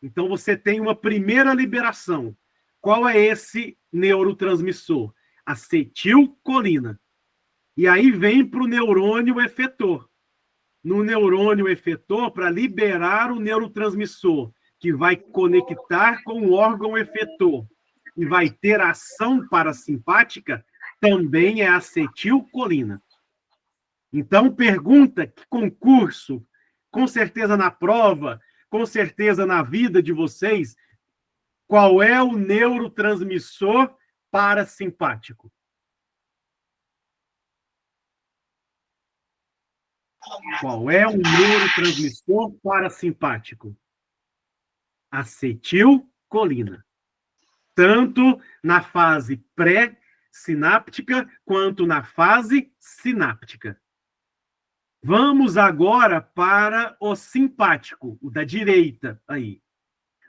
Então, você tem uma primeira liberação. Qual é esse neurotransmissor? Acetilcolina. E aí vem para o neurônio efetor. no neurônio efetor para liberar o neurotransmissor, que vai conectar com o órgão efetor e vai ter ação parasimpática, também é acetilcolina. Então, pergunta que concurso, com certeza na prova, com certeza na vida de vocês, qual é o neurotransmissor parasimpático? Qual é o neurotransmissor parasimpático? Acetilcolina. Tanto na fase pré-sináptica quanto na fase sináptica. Vamos agora para o simpático, o da direita aí.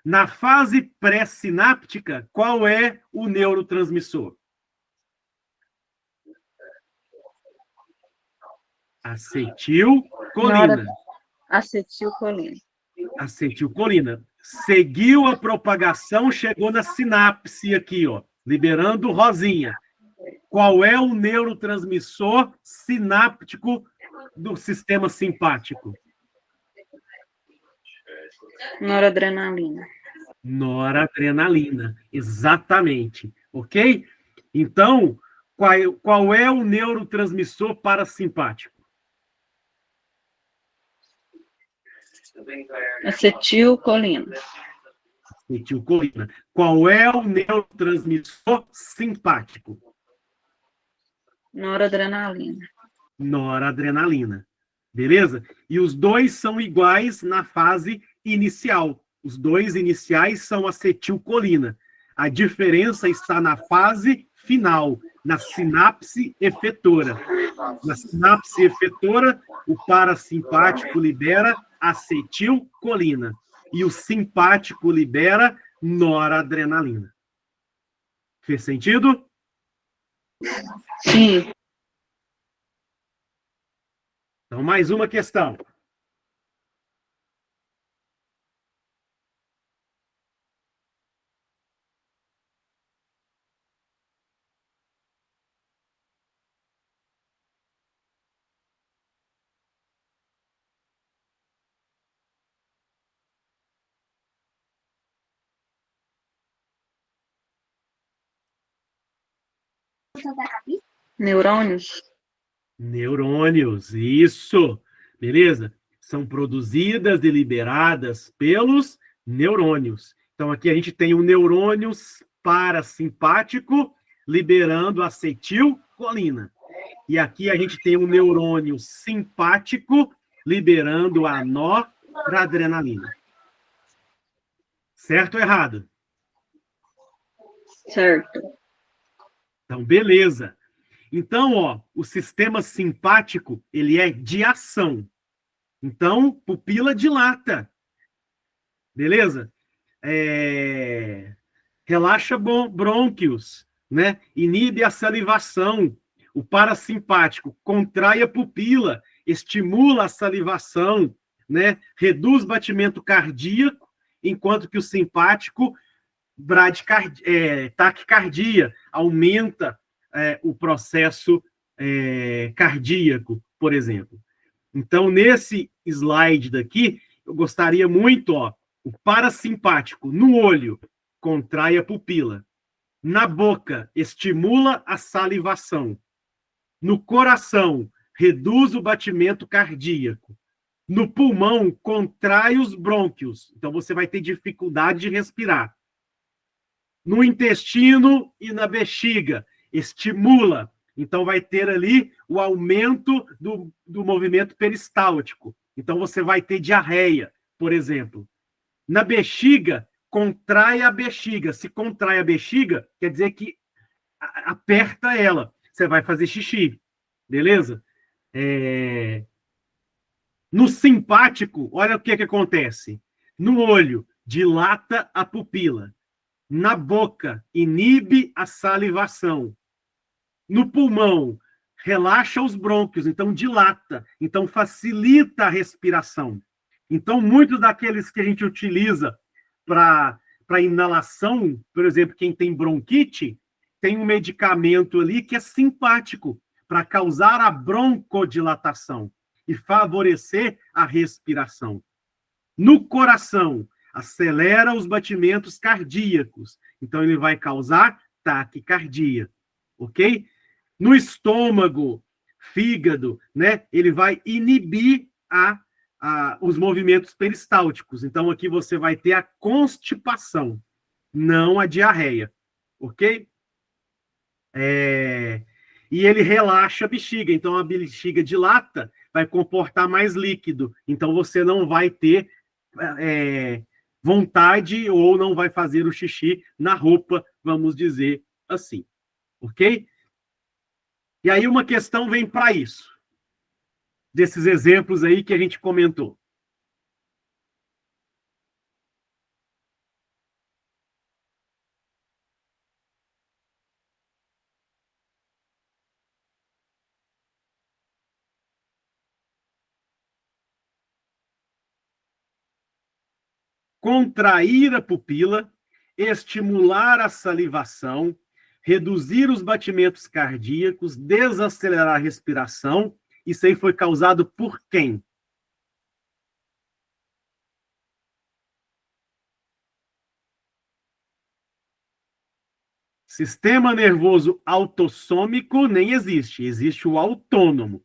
Na fase pré-sináptica, qual é o neurotransmissor? Acetilcolina. Acetilcolina. Acetilcolina. Seguiu a propagação, chegou na sinapse aqui, ó, liberando rosinha. Qual é o neurotransmissor sináptico do sistema simpático? Noradrenalina. Noradrenalina, exatamente. Ok? Então, qual é o neurotransmissor parasimpático? Acetilcolina. Acetilcolina. Qual é o neurotransmissor simpático? Noradrenalina. Noradrenalina. Beleza? E os dois são iguais na fase inicial. Os dois iniciais são acetilcolina. A diferença está na fase final, na sinapse efetora. Na sinapse efetora, o parasimpático libera acetilcolina e o simpático libera noradrenalina. Fez sentido? Sim. Então, mais uma questão. Neurônios. Neurônios, isso. Beleza? São produzidas e liberadas pelos neurônios. Então, aqui a gente tem um neurônio parasimpático liberando acetilcolina. E aqui a gente tem um neurônio simpático liberando a noradrenalina. Certo ou errado? Certo. Então, beleza. Então, ó, o sistema simpático, ele é de ação. Então, pupila dilata. Beleza? Relaxa brônquios, né? Inibe a salivação. O parasimpático contrai a pupila, estimula a salivação, né? Reduz batimento cardíaco, enquanto que o simpático taquicardia, aumenta o processo cardíaco, por exemplo. Então, nesse slide daqui, eu gostaria muito, ó, o parasimpático no olho contrai a pupila. Na boca, estimula a salivação. No coração, reduz o batimento cardíaco. No pulmão, contrai os brônquios. Então, você vai ter dificuldade de respirar. No intestino e na bexiga, estimula. Então, vai ter ali o aumento do movimento peristáltico. Então, você vai ter diarreia, por exemplo. Na bexiga, contrai a bexiga. Se contrai a bexiga, quer dizer que aperta ela. Você vai fazer xixi. Beleza? No simpático, olha o que acontece. No olho, dilata a pupila. Na boca, inibe a salivação. No pulmão, relaxa os brônquios, então dilata, então facilita a respiração. Então, muitos daqueles que a gente utiliza para inalação, por exemplo, quem tem bronquite, tem um medicamento ali que é simpático, para causar a broncodilatação. e favorecer a respiração. No coração, acelera os batimentos cardíacos. Então, ele vai causar taquicardia, ok? No estômago, fígado, né? Ele vai inibir os movimentos peristálticos. Então, aqui você vai ter a constipação, não a diarreia, ok? E ele relaxa a bexiga. Então, a bexiga dilata, vai comportar mais líquido. Então, você não vai ter vontade ou não vai fazer o xixi na roupa, vamos dizer assim, ok? E aí uma questão vem para isso, desses exemplos aí que a gente comentou. Contrair a pupila, estimular a salivação, reduzir os batimentos cardíacos, desacelerar a respiração. Isso aí foi causado por quem? Sistema nervoso autossômico nem existe, existe o autônomo.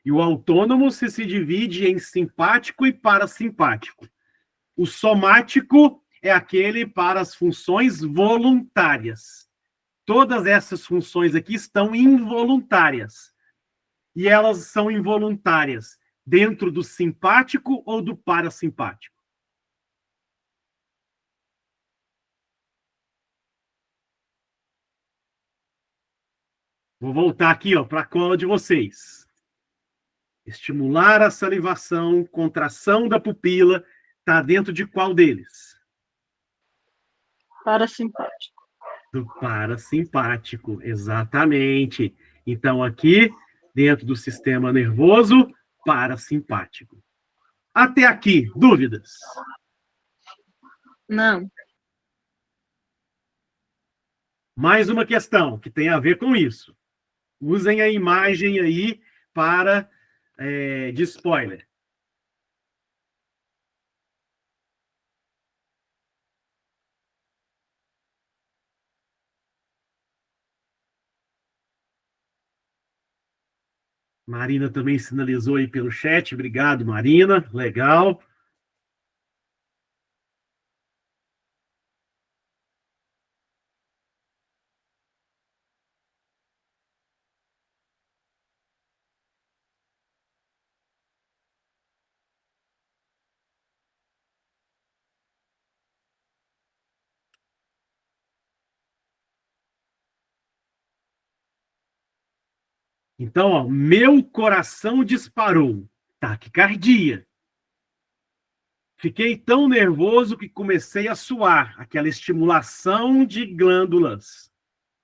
E o autônomo se divide em simpático e parasimpático. O somático é aquele para as funções voluntárias. Todas essas funções aqui estão involuntárias. E elas são involuntárias dentro do simpático ou do parasimpático? Vou voltar aqui para a cola de vocês. Estimular a salivação, contração da pupila, está dentro de qual deles? Parasimpático. Do parasimpático, exatamente. Então, aqui, dentro do sistema nervoso parasimpático. Até aqui, dúvidas? Não. Mais uma questão que tem a ver com isso. Usem a imagem aí para de spoiler. Marina também sinalizou aí pelo chat. Obrigado, Marina. Legal. Então, ó, meu coração disparou. Taquicardia. Fiquei tão nervoso que comecei a suar, aquela estimulação de glândulas,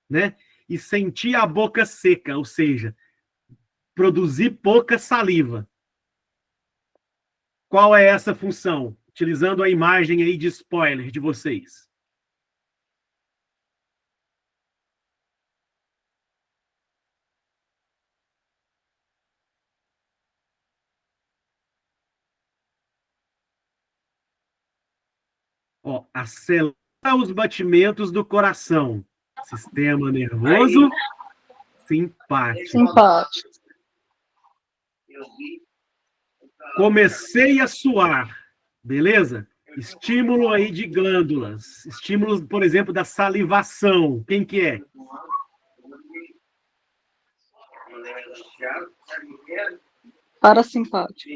né? E senti a boca seca, ou seja, produzi pouca saliva. Qual é essa função? Utilizando a imagem aí de spoiler de vocês. Ó, acelera os batimentos do coração. Sistema nervoso simpático. Simpático. Comecei a suar, beleza? Estímulo aí de glândulas. Estímulos, por exemplo, da salivação. Quem que é? Parasimpático.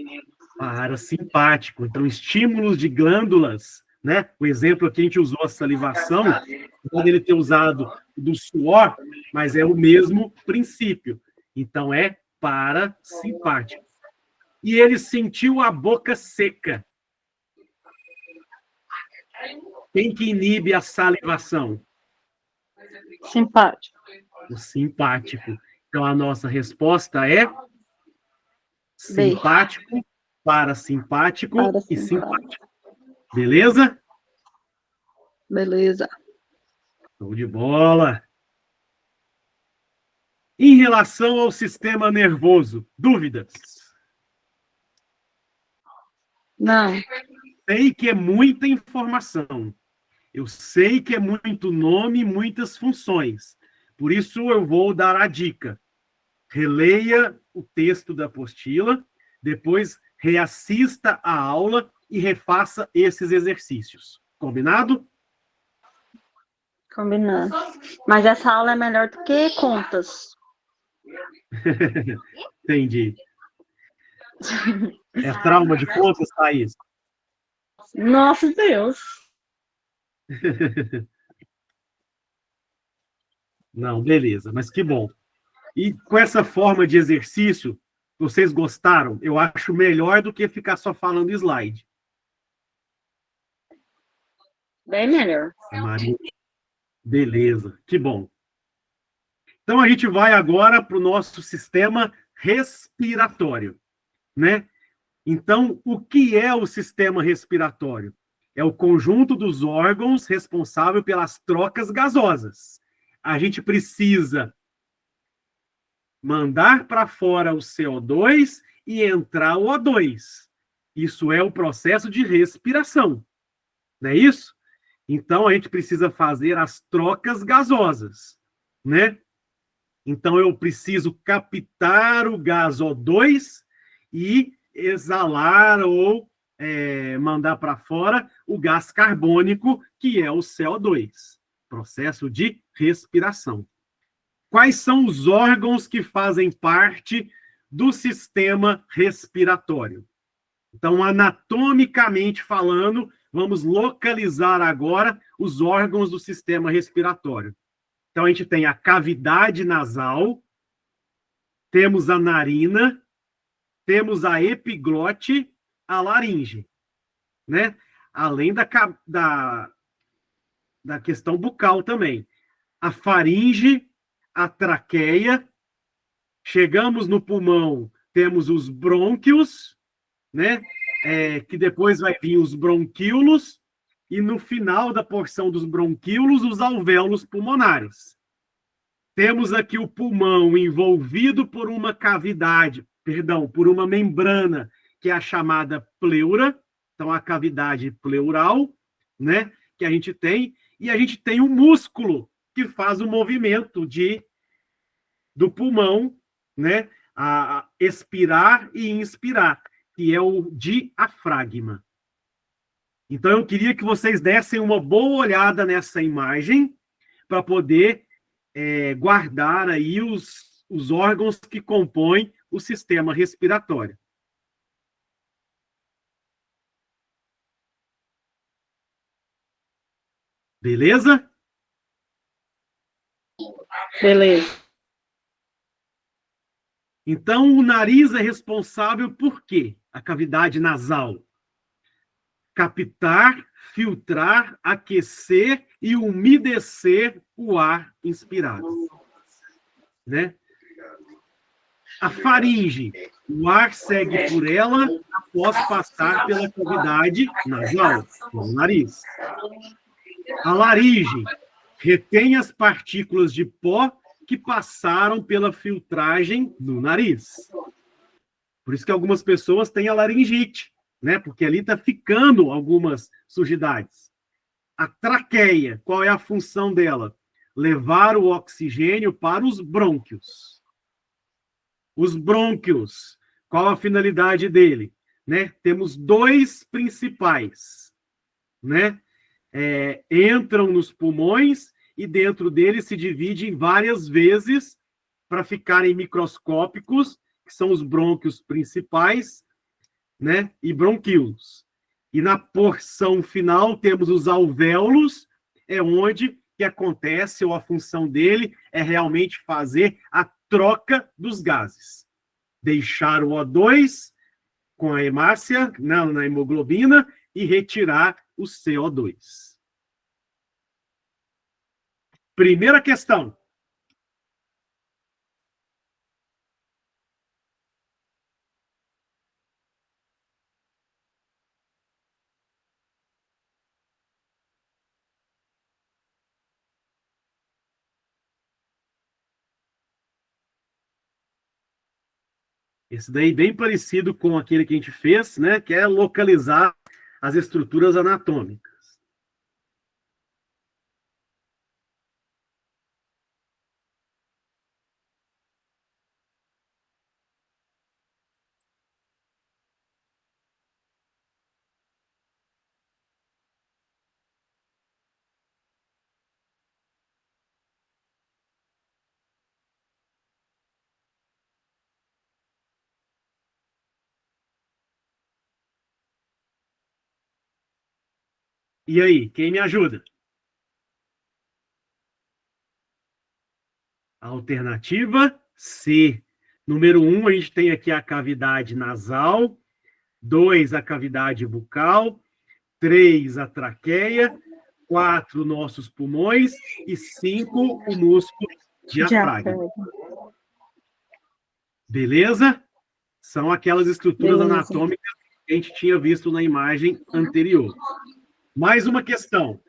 Parasimpático. Então, estímulos de glândulas, né? O exemplo aqui a gente usou a salivação, pode ele ter usado do suor, mas é o mesmo princípio. Então, é parasimpático. E ele sentiu a boca seca. Quem que inibe a salivação? Simpático. O simpático. Então, a nossa resposta é simpático, parasimpático e simpático. Beleza? Beleza. Show de bola. Em relação ao sistema nervoso, dúvidas? Não. Sei que é muita informação. Eu sei que é muito nome e muitas funções. Por isso eu vou dar a dica. Releia o texto da apostila, depois reassista a aula e refaça esses exercícios. Combinado? Combinado. Mas essa aula é melhor do que contas. Entendi. É trauma de contas, Thaís? Nossa Deus. Não, beleza, mas que bom. E com essa forma de exercício, vocês gostaram? Eu acho melhor do que ficar só falando slide. Bem melhor. Maria, beleza, que bom. Então a gente vai agora para o nosso sistema respiratório, né? Então, o que é o sistema respiratório? É o conjunto dos órgãos responsável pelas trocas gasosas. A gente precisa mandar para fora o CO2 e entrar o O2. Isso é o processo de respiração, não é isso? Então, a gente precisa fazer as trocas gasosas, né? Então, eu preciso captar o gás O2 e exalar ou mandar para fora o gás carbônico, que é o CO2, processo de respiração. Quais são os órgãos que fazem parte do sistema respiratório? Então, anatomicamente falando, vamos localizar agora os órgãos do sistema respiratório. Então, a gente tem a cavidade nasal, temos a narina, temos a epiglote, a laringe, né? Além da questão bucal também. A faringe, a traqueia, chegamos no pulmão, temos os brônquios, né? Que depois vai vir os bronquíolos, e no final da porção dos bronquíolos, os alvéolos pulmonares. Temos aqui o pulmão envolvido por uma cavidade, perdão, por uma membrana, que é a chamada pleura, então a cavidade pleural, né, que a gente tem, e a gente tem o músculo que faz o movimento do pulmão, né, a expirar e inspirar, que é o diafragma. Então eu queria que vocês dessem uma boa olhada nessa imagem para poder guardar aí os órgãos que compõem o sistema respiratório. Beleza? Beleza. Então, o nariz é responsável por quê? A cavidade nasal. Captar, filtrar, aquecer e umedecer o ar inspirado. Né? A faringe, o ar segue por ela após passar pela cavidade nasal, pelo nariz. A laringe retém as partículas de pó que passaram pela filtragem no nariz. Por isso que algumas pessoas têm a laringite, né? Porque ali está ficando algumas sujidades. A traqueia, qual é a função dela? Levar o oxigênio para os brônquios. Os brônquios, qual a finalidade dele? Né? Temos dois principais, né? Entram nos pulmões e dentro deles se dividem várias vezes para ficarem microscópicos, que são os brônquios principais, né? E bronquíolos. E na porção final temos os alvéolos, é onde que acontece, ou a função dele é realmente fazer a troca dos gases. Deixar o O2 com a hemácia, na hemoglobina, e retirar o CO2. Primeira questão. Esse daí bem parecido com aquele que a gente fez, né? Que é localizar as estruturas anatômicas. E aí, quem me ajuda? Alternativa C. Número 1, a gente tem aqui a cavidade nasal. 2, a cavidade bucal. 3, a traqueia. 4, nossos pulmões. E 5, o músculo diafragma. Beleza? São aquelas estruturas anatômicas que a gente tinha visto na imagem anterior. Mais uma questão.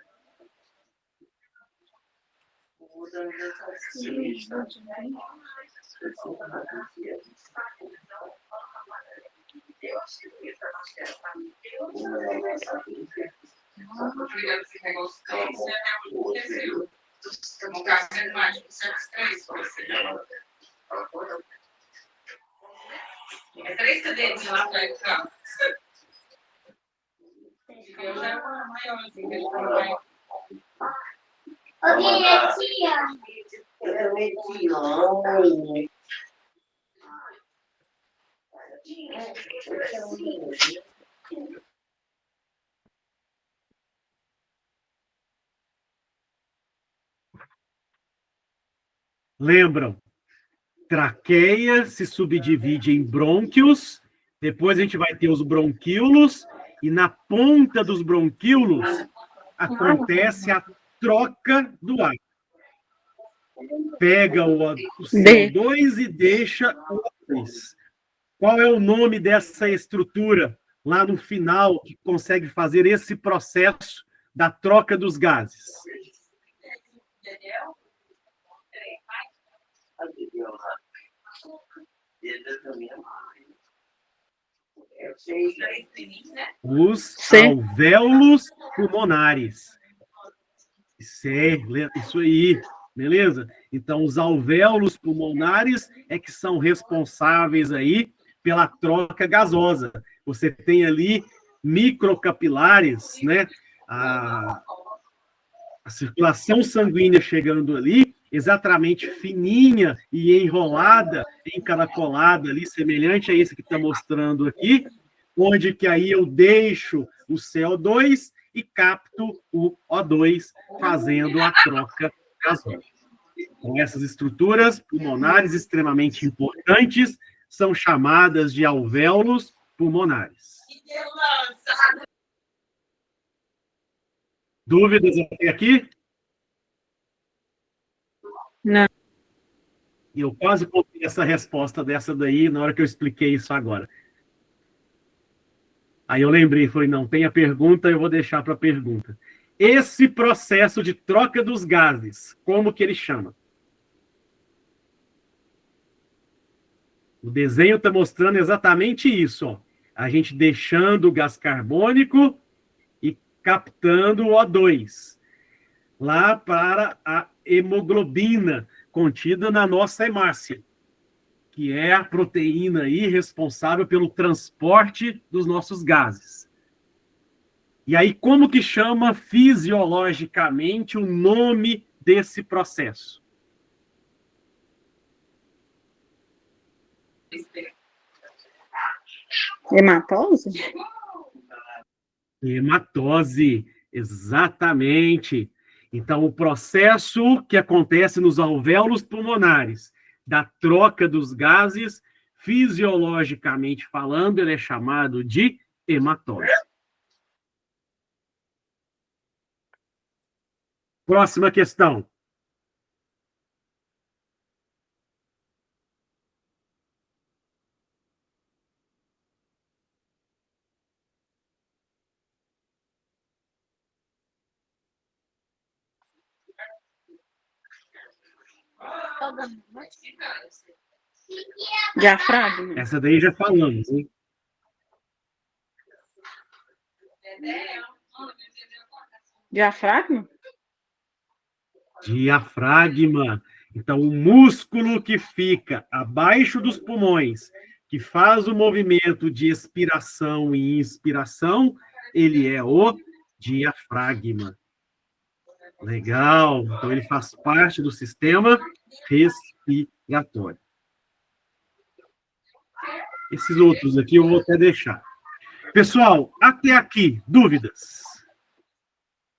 É 3 cadetes lá para cá. Eu já era maiorzinho, deixa eu ver. Lembram? Traqueia se subdivide em brônquios, depois a gente vai ter os bronquíolos, e na ponta dos bronquíolos acontece a troca do ar. Pega o CO2 e deixa o O2. Qual é o nome dessa estrutura lá no final que consegue fazer esse processo da troca dos gases? Os alvéolos pulmonares. Isso aí, beleza? Então, os alvéolos pulmonares é que são responsáveis aí pela troca gasosa. Você tem ali microcapilares, né? A circulação sanguínea chegando ali, exatamente fininha e enrolada, encaracolada ali, semelhante a esse que está mostrando aqui, onde que aí eu deixo o CO2 e capto o O2, fazendo a troca gasosa. Então, essas estruturas pulmonares extremamente importantes são chamadas de alvéolos pulmonares. Dúvidas até aqui? Não. E eu quase contei essa resposta dessa daí na hora que eu expliquei isso agora. Aí eu lembrei, falei, não, tem a pergunta, eu vou deixar para a pergunta. Esse processo de troca dos gases, como que ele chama? O desenho está mostrando exatamente isso, ó. A gente deixando o gás carbônico e captando o O2 lá para a hemoglobina contida na nossa hemácia, que é a proteína aí responsável pelo transporte dos nossos gases. E aí, como que chama fisiologicamente o nome desse processo? Hematose? Hematose, exatamente. Então, o processo que acontece nos alvéolos pulmonares da troca dos gases, fisiologicamente falando, ele é chamado de hematose. Próxima questão. Diafragma. Essa daí já falamos, hein? Diafragma? Diafragma. Então, o músculo que fica abaixo dos pulmões, que faz o movimento de expiração e inspiração, ele é o diafragma. Legal. Então, ele faz parte do sistema respiratório. Esses outros aqui eu vou até deixar. Pessoal, até aqui, dúvidas?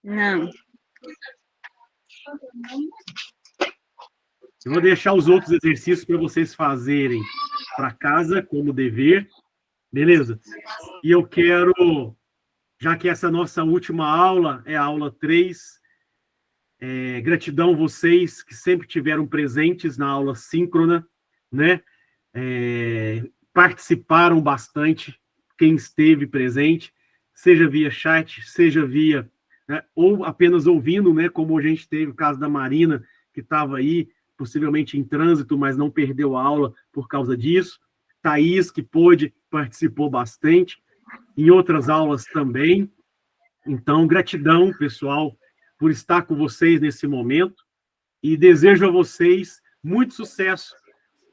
Não. Eu vou deixar os outros exercícios para vocês fazerem para casa, como dever. Beleza? E eu quero, já que essa nossa última aula é a aula 3, gratidão vocês que sempre tiveram presentes na aula síncrona, né? Participaram bastante, quem esteve presente, seja via chat, seja via, né, ou apenas ouvindo, né, como a gente teve o caso da Marina, que estava aí, possivelmente em trânsito, mas não perdeu a aula por causa disso. Thaís, que pôde, participou bastante, em outras aulas também. Então, gratidão, pessoal, por estar com vocês nesse momento, e desejo a vocês muito sucesso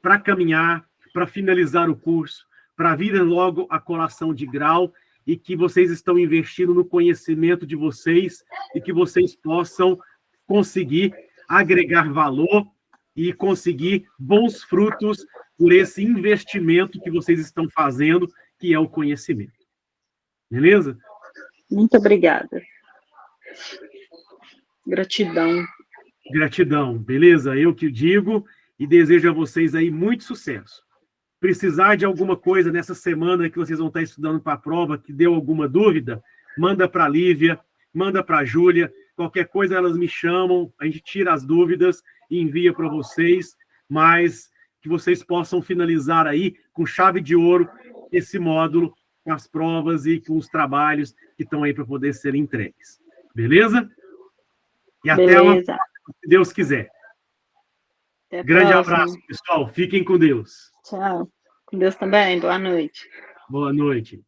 para caminhar, para finalizar o curso, para vir logo a colação de grau, e que vocês estão investindo no conhecimento de vocês e que vocês possam conseguir agregar valor e conseguir bons frutos por esse investimento que vocês estão fazendo, que é o conhecimento. Beleza? Muito obrigada. Gratidão. Gratidão, beleza? Eu que digo e desejo a vocês aí muito sucesso. Precisar de alguma coisa nessa semana que vocês vão estar estudando para a prova, que deu alguma dúvida, manda para a Lívia, manda para a Júlia, qualquer coisa elas me chamam, a gente tira as dúvidas e envia para vocês, mas que vocês possam finalizar aí com chave de ouro esse módulo, com as provas e com os trabalhos que estão aí para poder serem entregues. Beleza? E até uma próxima, se Deus quiser. Até a Grande próxima. abraço, pessoal. Fiquem com Deus. Tchau. Com Deus também. Boa noite. Boa noite.